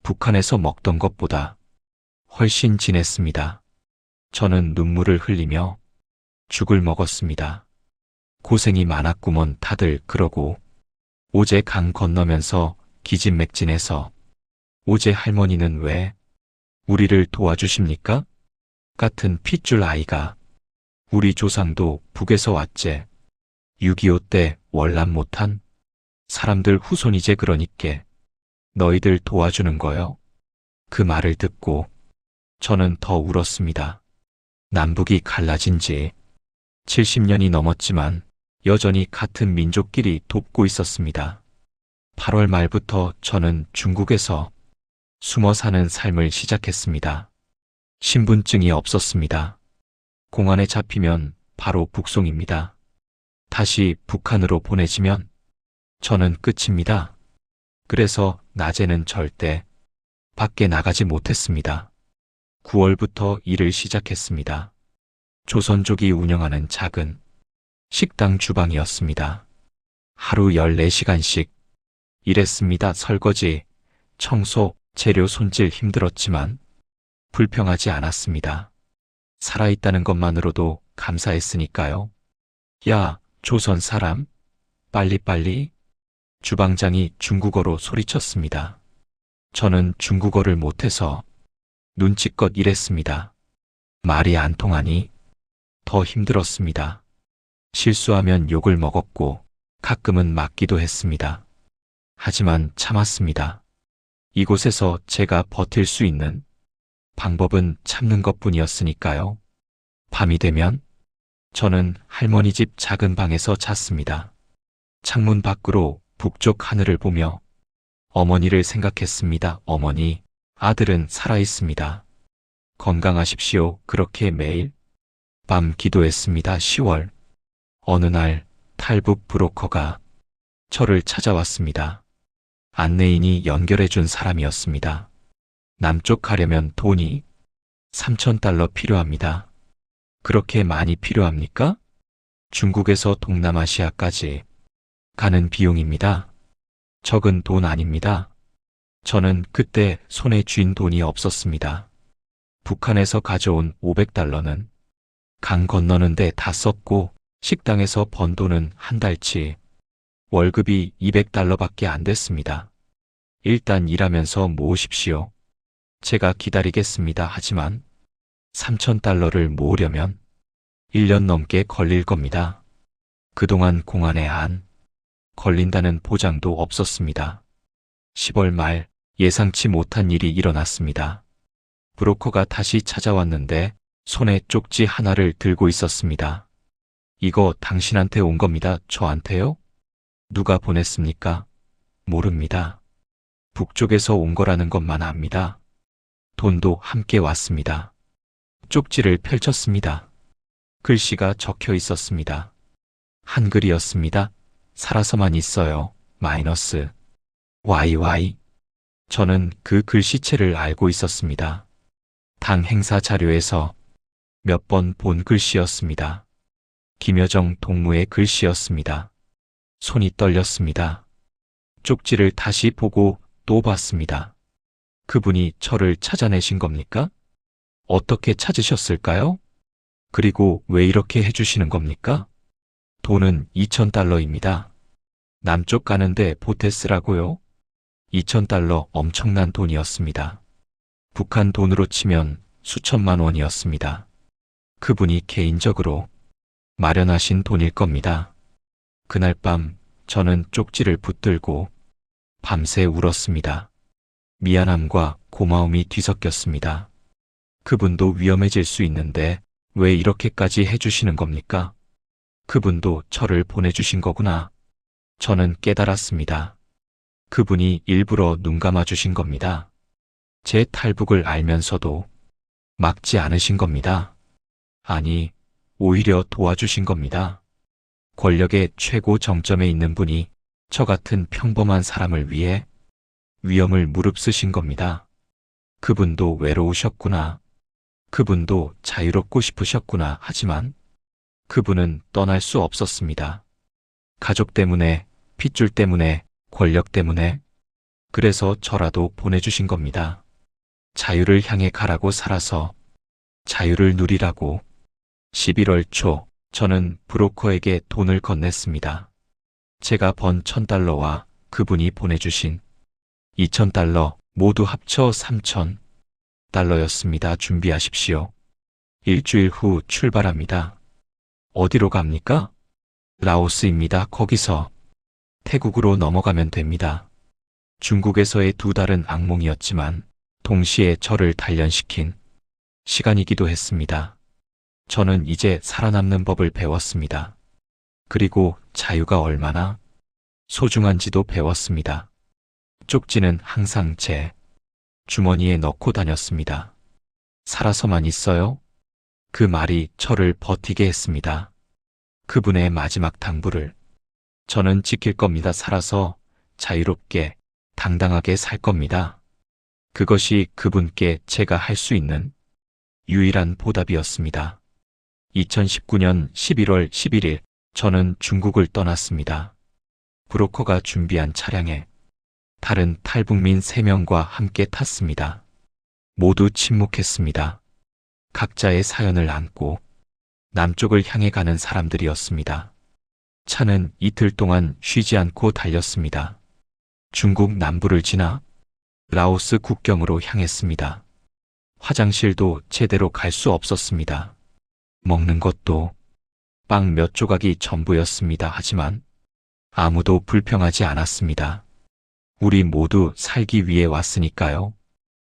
북한에서 먹던 것보다 훨씬 진했습니다. 저는 눈물을 흘리며 죽을 먹었습니다. 고생이 많았구먼 다들 그러고 오제 강 건너면서 기진맥진해서 오제 할머니는 왜 우리를 도와주십니까? 같은 핏줄 아이가 우리 조상도 북에서 왔제. 6.25 때 월남 못한 사람들 후손이제 그러니께 너희들 도와주는 거요. 그 말을 듣고 저는 더 울었습니다. 남북이 갈라진 지 70년이 넘었지만 여전히 같은 민족끼리 돕고 있었습니다. 8월 말부터 저는 중국에서 숨어 사는 삶을 시작했습니다. 신분증이 없었습니다. 공안에 잡히면 바로 북송입니다. 다시 북한으로 보내지면 저는 끝입니다. 그래서 낮에는 절대 밖에 나가지 못했습니다. 9월부터 일을 시작했습니다. 조선족이 운영하는 작은 식당 주방이었습니다. 하루 14시간씩 일했습니다. 설거지, 청소, 재료 손질 힘들었지만 불평하지 않았습니다. 살아있다는 것만으로도 감사했으니까요. 야, 조선 사람, 빨리빨리. 주방장이 중국어로 소리쳤습니다. 저는 중국어를 못해서 눈치껏 일했습니다. 말이 안 통하니 더 힘들었습니다. 실수하면 욕을 먹었고 가끔은 맞기도 했습니다. 하지만 참았습니다. 이곳에서 제가 버틸 수 있는 방법은 참는 것뿐이었으니까요. 밤이 되면 저는 할머니 집 작은 방에서 잤습니다. 창문 밖으로 북쪽 하늘을 보며 어머니를 생각했습니다. 어머니, 아들은 살아있습니다. 건강하십시오. 그렇게 매일 밤 기도했습니다. 10월 어느 날 탈북 브로커가 저를 찾아왔습니다. 안내인이 연결해준 사람이었습니다. 남쪽 가려면 돈이 3,000달러 필요합니다. 그렇게 많이 필요합니까? 중국에서 동남아시아까지 가는 비용입니다. 적은 돈 아닙니다. 저는 그때 손에 쥔 돈이 없었습니다. 북한에서 가져온 500달러는 강 건너는데 다 썼고 식당에서 번 돈은 한 달치 월급이 200달러밖에 안 됐습니다. 일단 일하면서 모으십시오. 제가 기다리겠습니다. 하지만 3,000달러를 모으려면 1년 넘게 걸릴 겁니다. 그동안 공안에 안 걸린다는 보장도 없었습니다. 10월 말 예상치 못한 일이 일어났습니다. 브로커가 다시 찾아왔는데 손에 쪽지 하나를 들고 있었습니다. 이거 당신한테 온 겁니다. 저한테요? 누가 보냈습니까? 모릅니다. 북쪽에서 온 거라는 것만 압니다. 돈도 함께 왔습니다. 쪽지를 펼쳤습니다. 글씨가 적혀 있었습니다. 한글이었습니다. 살아서만 있어요. 마이너스 YY. 저는 그 글씨체를 알고 있었습니다. 당 행사 자료에서 몇 번 본 글씨였습니다. 김여정 동무의 글씨였습니다. 손이 떨렸습니다. 쪽지를 다시 보고 또 봤습니다. 그분이 저를 찾아내신 겁니까? 어떻게 찾으셨을까요? 그리고 왜 이렇게 해주시는 겁니까? 돈은 2,000달러입니다. 남쪽 가는데 보태 쓰라고요? 2,000달러 엄청난 돈이었습니다. 북한 돈으로 치면 수천만 원이었습니다. 그분이 개인적으로 마련하신 돈일 겁니다. 그날 밤 저는 쪽지를 붙들고 밤새 울었습니다. 미안함과 고마움이 뒤섞였습니다. 그분도 위험해질 수 있는데 왜 이렇게까지 해주시는 겁니까? 그분도 저를 보내주신 거구나. 저는 깨달았습니다. 그분이 일부러 눈 감아주신 겁니다. 제 탈북을 알면서도 막지 않으신 겁니다. 아니, 오히려 도와주신 겁니다. 권력의 최고 정점에 있는 분이 저 같은 평범한 사람을 위해 위험을 무릅쓰신 겁니다. 그분도 외로우셨구나. 그분도 자유롭고 싶으셨구나. 하지만 그분은 떠날 수 없었습니다. 가족 때문에, 핏줄 때문에, 권력 때문에. 그래서 저라도 보내주신 겁니다. 자유를 향해 가라고 살아서 자유를 누리라고. 11월 초 저는 브로커에게 돈을 건넸습니다. 제가 번 $1,000와 그분이 보내주신 $2,000 모두 합쳐 $3,000였습니다. 준비하십시오. 일주일 후 출발합니다. 어디로 갑니까? 라오스입니다. 거기서 태국으로 넘어가면 됩니다. 중국에서의 2달은 악몽이었지만 동시에 저를 단련시킨 시간이기도 했습니다. 저는 이제 살아남는 법을 배웠습니다. 그리고 자유가 얼마나 소중한지도 배웠습니다. 쪽지는 항상 제 주머니에 넣고 다녔습니다. 살아서만 있어요? 그 말이 저를 버티게 했습니다. 그분의 마지막 당부를 저는 지킬 겁니다. 살아서 자유롭게 당당하게 살 겁니다. 그것이 그분께 제가 할 수 있는 유일한 보답이었습니다. 2019년 11월 11일 저는 중국을 떠났습니다. 브로커가 준비한 차량에 다른 탈북민 3명과 함께 탔습니다. 모두 침묵했습니다. 각자의 사연을 안고 남쪽을 향해 가는 사람들이었습니다. 차는 이틀 동안 쉬지 않고 달렸습니다. 중국 남부를 지나 라오스 국경으로 향했습니다. 화장실도 제대로 갈 수 없었습니다. 먹는 것도 빵 몇 조각이 전부였습니다. 하지만 아무도 불평하지 않았습니다. 우리 모두 살기 위해 왔으니까요.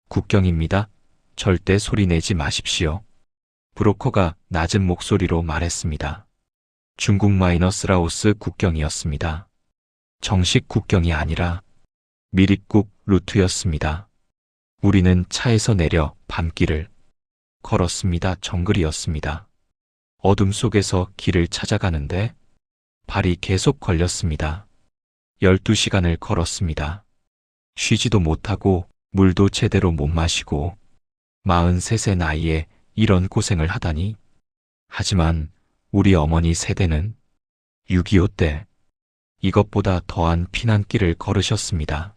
국경입니다. 절대 소리 내지 마십시오. 브로커가 낮은 목소리로 말했습니다. 중국 라오스 국경이었습니다. 정식 국경이 아니라 미립국 루트였습니다. 우리는 차에서 내려 밤길을 걸었습니다. 정글이었습니다. 어둠 속에서 길을 찾아가는데 발이 계속 걸렸습니다. 12시간을 걸었습니다. 쉬지도 못하고 물도 제대로 못 마시고 43세 나이에 이런 고생을 하다니. 하지만 우리 어머니 세대는 6.25 때 이것보다 더한 피난길을 걸으셨습니다.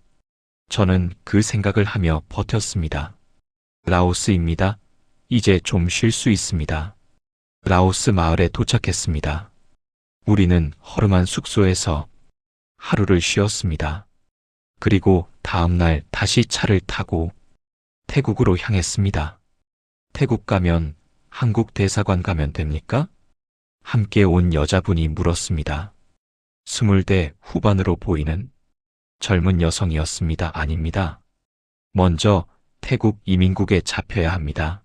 저는 그 생각을 하며 버텼습니다. 라오스입니다. 이제 좀 쉴 수 있습니다. 라오스 마을에 도착했습니다. 우리는 허름한 숙소에서 하루를 쉬었습니다. 그리고 다음 날 다시 차를 타고 태국으로 향했습니다. 태국 가면 한국 대사관 가면 됩니까? 함께 온 여자분이 물었습니다. 20대 후반으로 보이는 젊은 여성이었습니다. 아닙니다. 먼저 태국 이민국에 잡혀야 합니다.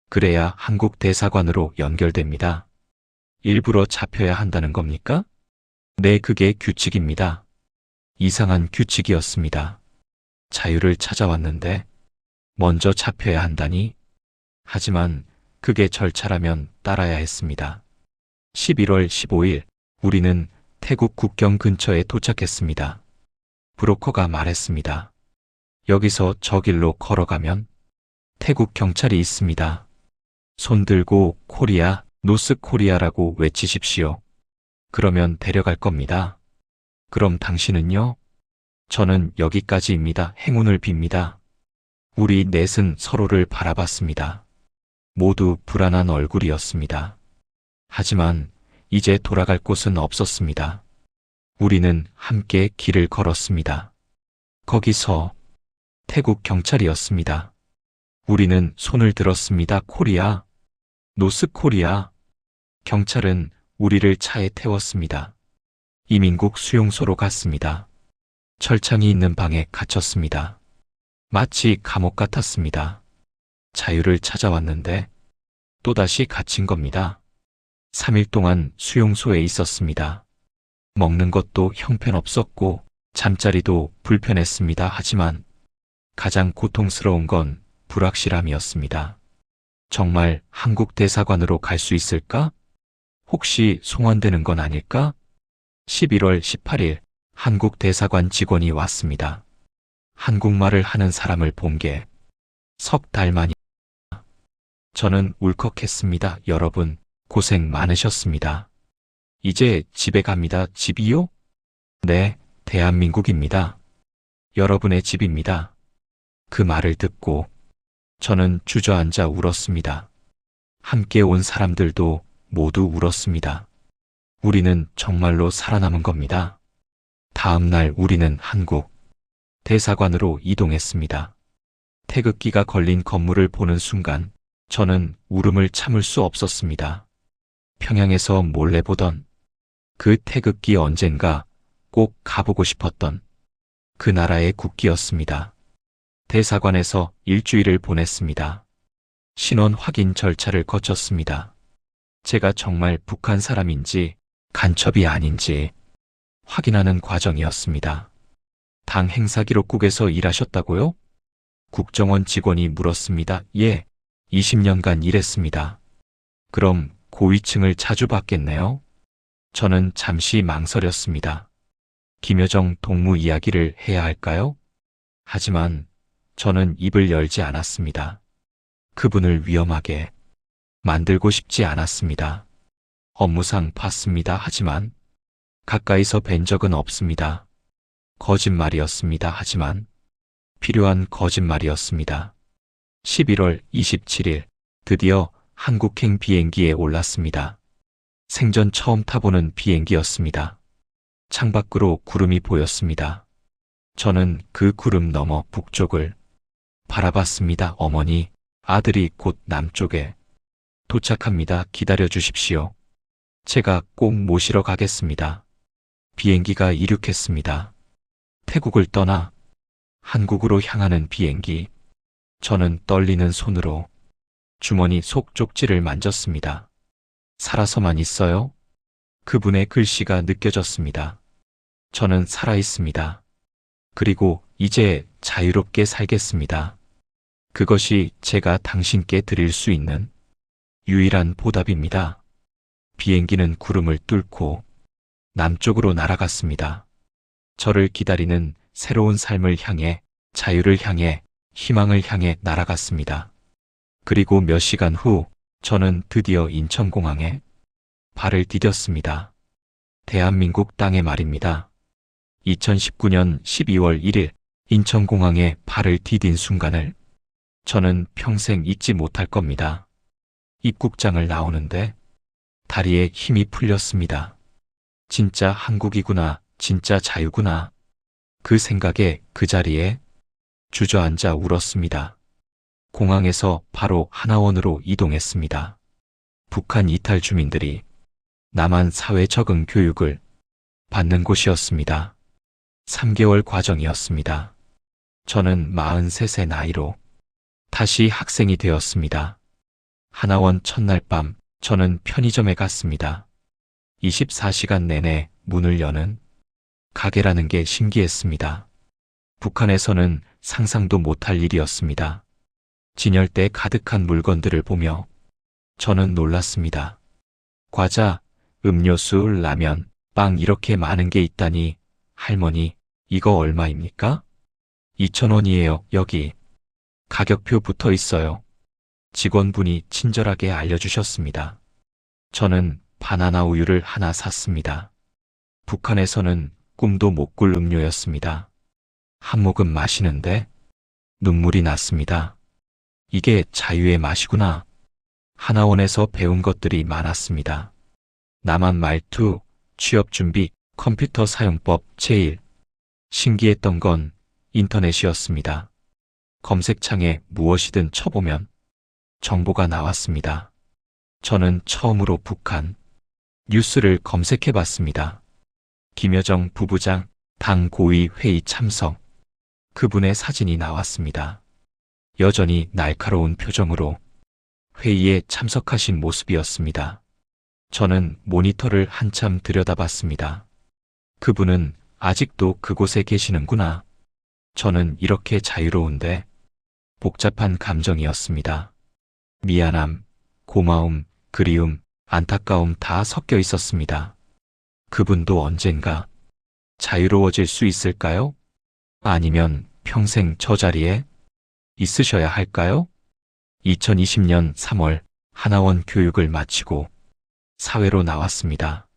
그래야 한국 대사관으로 연결됩니다. 일부러 잡혀야 한다는 겁니까? 네, 그게 규칙입니다. 이상한 규칙이었습니다. 자유를 찾아왔는데 먼저 잡혀야 한다니. 하지만 그게 절차라면 따라야 했습니다. 11월 15일 우리는 태국 국경 근처에 도착했습니다. 브로커가 말했습니다. 여기서 저 길로 걸어가면 태국 경찰이 있습니다. 손 들고 코리아, 노스 코리아라고 외치십시오. 그러면 데려갈 겁니다. 그럼 당신은요? 저는 여기까지입니다. 행운을 빕니다. 우리 넷은 서로를 바라봤습니다. 모두 불안한 얼굴이었습니다. 하지만 이제 돌아갈 곳은 없었습니다. 우리는 함께 길을 걸었습니다. 거기서 태국 경찰이었습니다. 우리는 손을 들었습니다. 코리아, 노스 코리아. 경찰은 우리를 차에 태웠습니다. 이민국 수용소로 갔습니다. 철창이 있는 방에 갇혔습니다. 마치 감옥 같았습니다. 자유를 찾아왔는데 또다시 갇힌 겁니다. 3일 동안 수용소에 있었습니다. 먹는 것도 형편없었고 잠자리도 불편했습니다. 하지만 가장 고통스러운 건 불확실함이었습니다. 정말 한국 대사관으로 갈 수 있을까? 혹시 송환되는 건 아닐까? 11월 18일 한국 대사관 직원이 왔습니다. 한국말을 하는 사람을 본 게 석 달 만이. 저는 울컥했습니다. 여러분, 고생 많으셨습니다. 이제 집에 갑니다. 집이요? 네, 대한민국입니다. 여러분의 집입니다. 그 말을 듣고 저는 주저앉아 울었습니다. 함께 온 사람들도 모두 울었습니다. 우리는 정말로 살아남은 겁니다. 다음 날 우리는 한국 대사관으로 이동했습니다. 태극기가 걸린 건물을 보는 순간 저는 울음을 참을 수 없었습니다. 평양에서 몰래 보던 그 태극기 언젠가 꼭 가보고 싶었던 그 나라의 국기였습니다. 대사관에서 일주일을 보냈습니다. 신원 확인 절차를 거쳤습니다. 제가 정말 북한 사람인지 간첩이 아닌지 확인하는 과정이었습니다. 당 행사기록국에서 일하셨다고요? 국정원 직원이 물었습니다. 예, 20년간 일했습니다. 그럼 고위층을 자주 봤겠네요? 저는 잠시 망설였습니다. 김여정 동무 이야기를 해야 할까요? 하지만 저는 입을 열지 않았습니다. 그분을 위험하게 만들고 싶지 않았습니다. 업무상 봤습니다. 하지만 가까이서 뵌 적은 없습니다. 거짓말이었습니다. 하지만 필요한 거짓말이었습니다. 11월 27일 드디어 한국행 비행기에 올랐습니다. 생전 처음 타보는 비행기였습니다. 창밖으로 구름이 보였습니다. 저는 그 구름 너머 북쪽을 바라봤습니다. 어머니, 아들이 곧 남쪽에 도착합니다. 기다려 주십시오. 제가 꼭 모시러 가겠습니다. 비행기가 이륙했습니다. 태국을 떠나 한국으로 향하는 비행기. 저는 떨리는 손으로 주머니 속 쪽지를 만졌습니다. 살아서만 있어요? 그분의 글씨가 느껴졌습니다. 저는 살아있습니다. 그리고 이제 자유롭게 살겠습니다. 그것이 제가 당신께 드릴 수 있는 유일한 보답입니다. 비행기는 구름을 뚫고 남쪽으로 날아갔습니다. 저를 기다리는 새로운 삶을 향해, 자유를 향해, 희망을 향해 날아갔습니다. 그리고 몇 시간 후 저는 드디어 인천공항에 발을 디뎠습니다. 대한민국 땅에 말입니다. 2019년 12월 1일 인천공항에 발을 디딘 순간을 저는 평생 잊지 못할 겁니다. 입국장을 나오는데 다리에 힘이 풀렸습니다. 진짜 한국이구나, 진짜 자유구나. 그 생각에 그 자리에 주저앉아 울었습니다. 공항에서 바로 하나원으로 이동했습니다. 북한 이탈 주민들이 남한 사회 적응 교육을 받는 곳이었습니다. 3개월 과정이었습니다. 저는 43세 나이로 다시 학생이 되었습니다. 하나원 첫날 밤 저는 편의점에 갔습니다. 24시간 내내 문을 여는 가게라는 게 신기했습니다. 북한에서는 상상도 못할 일이었습니다. 진열대 가득한 물건들을 보며 저는 놀랐습니다. 과자, 음료수, 라면, 빵 이렇게 많은 게 있다니. 할머니, 이거 얼마입니까? 2,000원이에요. 여기 가격표 붙어 있어요. 직원분이 친절하게 알려주셨습니다. 저는 바나나 우유를 하나 샀습니다. 북한에서는 꿈도 못 꿀 음료였습니다. 한 모금 마시는데 눈물이 났습니다. 이게 자유의 맛이구나. 하나원에서 배운 것들이 많았습니다. 남한 말투, 취업 준비, 컴퓨터 사용법, 제일 신기했던 건 인터넷이었습니다. 검색창에 무엇이든 쳐보면 정보가 나왔습니다. 저는 처음으로 북한 뉴스를 검색해 봤습니다. 김여정 부부장 당 고위 회의 참석. 그분의 사진이 나왔습니다. 여전히 날카로운 표정으로 회의에 참석하신 모습이었습니다. 저는 모니터를 한참 들여다봤습니다. 그분은 아직도 그곳에 계시는구나. 저는 이렇게 자유로운데 복잡한 감정이었습니다. 미안함, 고마움, 그리움, 안타까움 다 섞여 있었습니다. 그분도 언젠가 자유로워질 수 있을까요? 아니면 평생 저 자리에 있으셔야 할까요? 2020년 3월 하나원 교육을 마치고 사회로 나왔습니다.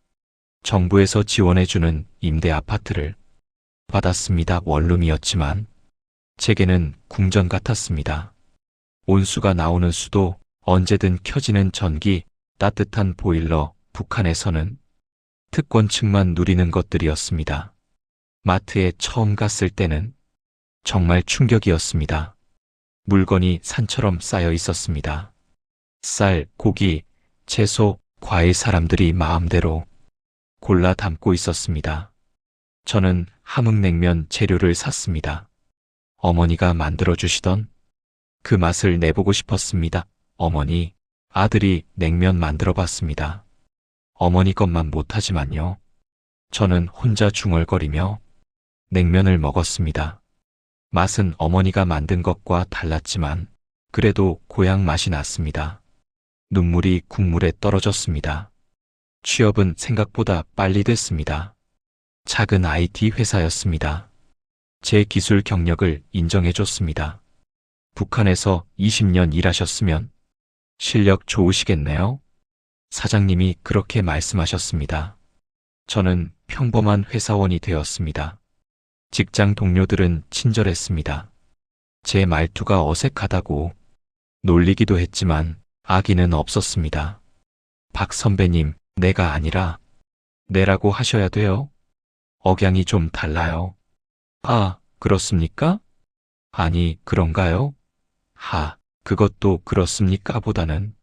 정부에서 지원해주는 임대 아파트를 받았습니다. 원룸이었지만 제게는 궁전 같았습니다. 온수가 나오는 수도, 언제든 켜지는 전기, 따뜻한 보일러, 북한에서는 특권층만 누리는 것들이었습니다. 마트에 처음 갔을 때는 정말 충격이었습니다. 물건이 산처럼 쌓여 있었습니다. 쌀, 고기, 채소, 과일 사람들이 마음대로 골라 담고 있었습니다. 저는 함흥냉면 재료를 샀습니다. 어머니가 만들어주시던 그 맛을 내보고 싶었습니다. 어머니, 아들이 냉면 만들어 봤습니다. 어머니 것만 못하지만요. 저는 혼자 중얼거리며 냉면을 먹었습니다. 맛은 어머니가 만든 것과 달랐지만 그래도 고향 맛이 났습니다. 눈물이 국물에 떨어졌습니다. 취업은 생각보다 빨리 됐습니다. 작은 IT 회사였습니다. 제 기술 경력을 인정해줬습니다. 북한에서 20년 일하셨으면 실력 좋으시겠네요. 사장님이 그렇게 말씀하셨습니다. 저는 평범한 회사원이 되었습니다. 직장 동료들은 친절했습니다. 제 말투가 어색하다고 놀리기도 했지만 악의는 없었습니다. 박 선배님, 내가 아니라 내라고 하셔야 돼요. 억양이 좀 달라요. 아, 그렇습니까? 아니, 그런가요? 하, 그것도 그렇습니까? 보다는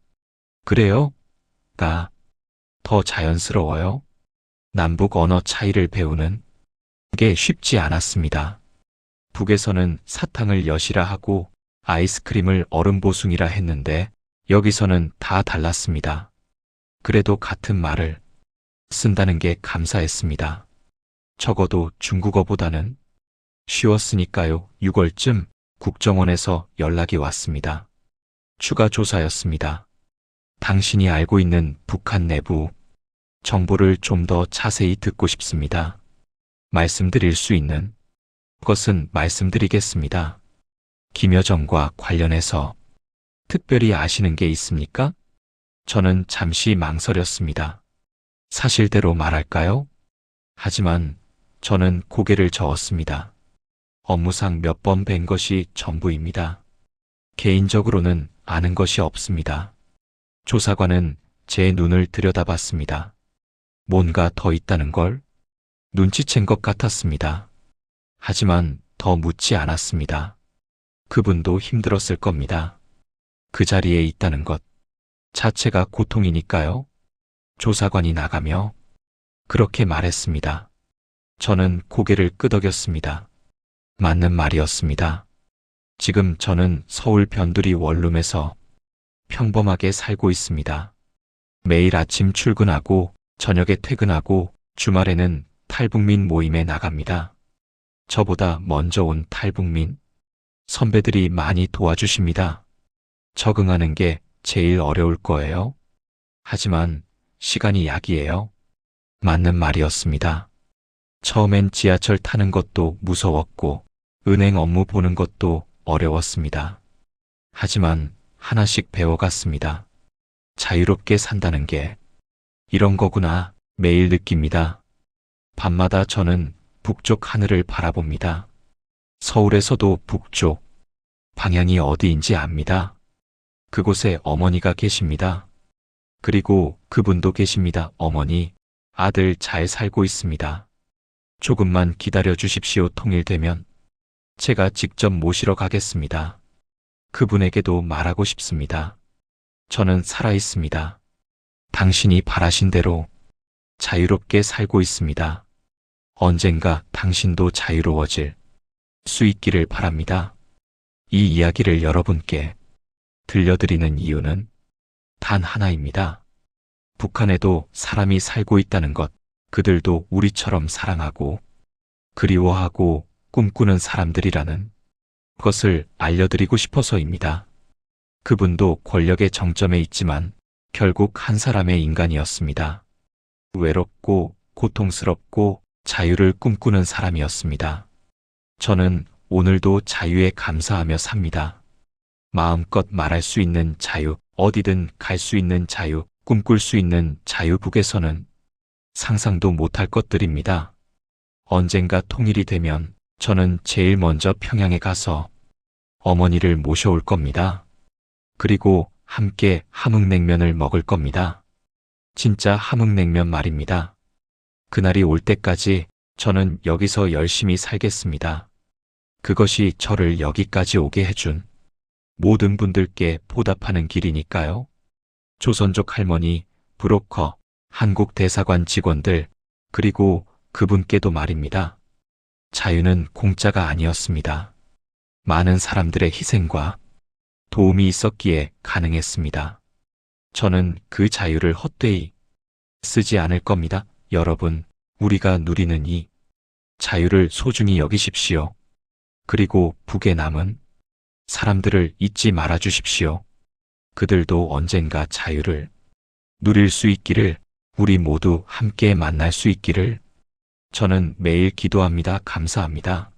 그래요? 가 더 자연스러워요. 남북 언어 차이를 배우는 게 쉽지 않았습니다. 북에서는 사탕을 엿이라 하고 아이스크림을 얼음 보숭이라 했는데 여기서는 다 달랐습니다. 그래도 같은 말을 쓴다는 게 감사했습니다. 적어도 중국어보다는 쉬웠으니까요. 6월쯤 국정원에서 연락이 왔습니다. 추가 조사였습니다. 당신이 알고 있는 북한 내부 정보를 좀 더 자세히 듣고 싶습니다. 말씀드릴 수 있는 것은 말씀드리겠습니다. 김여정과 관련해서 특별히 아시는 게 있습니까? 저는 잠시 망설였습니다. 사실대로 말할까요? 하지만 저는 고개를 저었습니다. 업무상 몇 번 뵌 것이 전부입니다. 개인적으로는 아는 것이 없습니다. 조사관은 제 눈을 들여다봤습니다. 뭔가 더 있다는 걸 눈치챈 것 같았습니다. 하지만 더 묻지 않았습니다. 그분도 힘들었을 겁니다. 그 자리에 있다는 것 자체가 고통이니까요. 조사관이 나가며 그렇게 말했습니다. 저는 고개를 끄덕였습니다. 맞는 말이었습니다. 지금 저는 서울 변두리 원룸에서 평범하게 살고 있습니다. 매일 아침 출근하고 저녁에 퇴근하고 주말에는 탈북민 모임에 나갑니다. 저보다 먼저 온 탈북민 선배들이 많이 도와주십니다. 적응하는 게 제일 어려울 거예요. 하지만 시간이 약이에요. 맞는 말이었습니다. 처음엔 지하철 타는 것도 무서웠고 은행 업무 보는 것도 어려웠습니다. 하지만 하나씩 배워갔습니다. 자유롭게 산다는 게 이런 거구나 매일 느낍니다. 밤마다 저는 북쪽 하늘을 바라봅니다. 서울에서도 북쪽 방향이 어디인지 압니다. 그곳에 어머니가 계십니다. 그리고 그분도 계십니다. 어머니, 아들 잘 살고 있습니다. 조금만 기다려 주십시오. 통일되면 제가 직접 모시러 가겠습니다. 그분에게도 말하고 싶습니다. 저는 살아 있습니다. 당신이 바라신 대로 자유롭게 살고 있습니다. 언젠가 당신도 자유로워질 수 있기를 바랍니다. 이 이야기를 여러분께 들려드리는 이유는 단 하나입니다. 북한에도 사람이 살고 있다는 것, 그들도 우리처럼 사랑하고 그리워하고 꿈꾸는 사람들이라는 것을 알려드리고 싶어서입니다. 그분도 권력의 정점에 있지만 결국 한 사람의 인간이었습니다. 외롭고 고통스럽고 자유를 꿈꾸는 사람이었습니다. 저는 오늘도 자유에 감사하며 삽니다. 마음껏 말할 수 있는 자유, 어디든 갈 수 있는 자유, 꿈꿀 수 있는 자유. 북에서는 상상도 못할 것들입니다. 언젠가 통일이 되면 저는 제일 먼저 평양에 가서 어머니를 모셔올 겁니다. 그리고 함께 함흥냉면을 먹을 겁니다. 진짜 함흥냉면 말입니다. 그날이 올 때까지 저는 여기서 열심히 살겠습니다. 그것이 저를 여기까지 오게 해준 모든 분들께 보답하는 길이니까요. 조선족 할머니, 브로커, 한국 대사관 직원들, 그리고 그분께도 말입니다. 자유는 공짜가 아니었습니다. 많은 사람들의 희생과 도움이 있었기에 가능했습니다. 저는 그 자유를 헛되이 쓰지 않을 겁니다. 여러분, 우리가 누리는 이 자유를 소중히 여기십시오. 그리고 북에 남은 사람들을 잊지 말아 주십시오. 그들도 언젠가 자유를 누릴 수 있기를, 우리 모두 함께 만날 수 있기를 저는 매일 기도합니다. 감사합니다.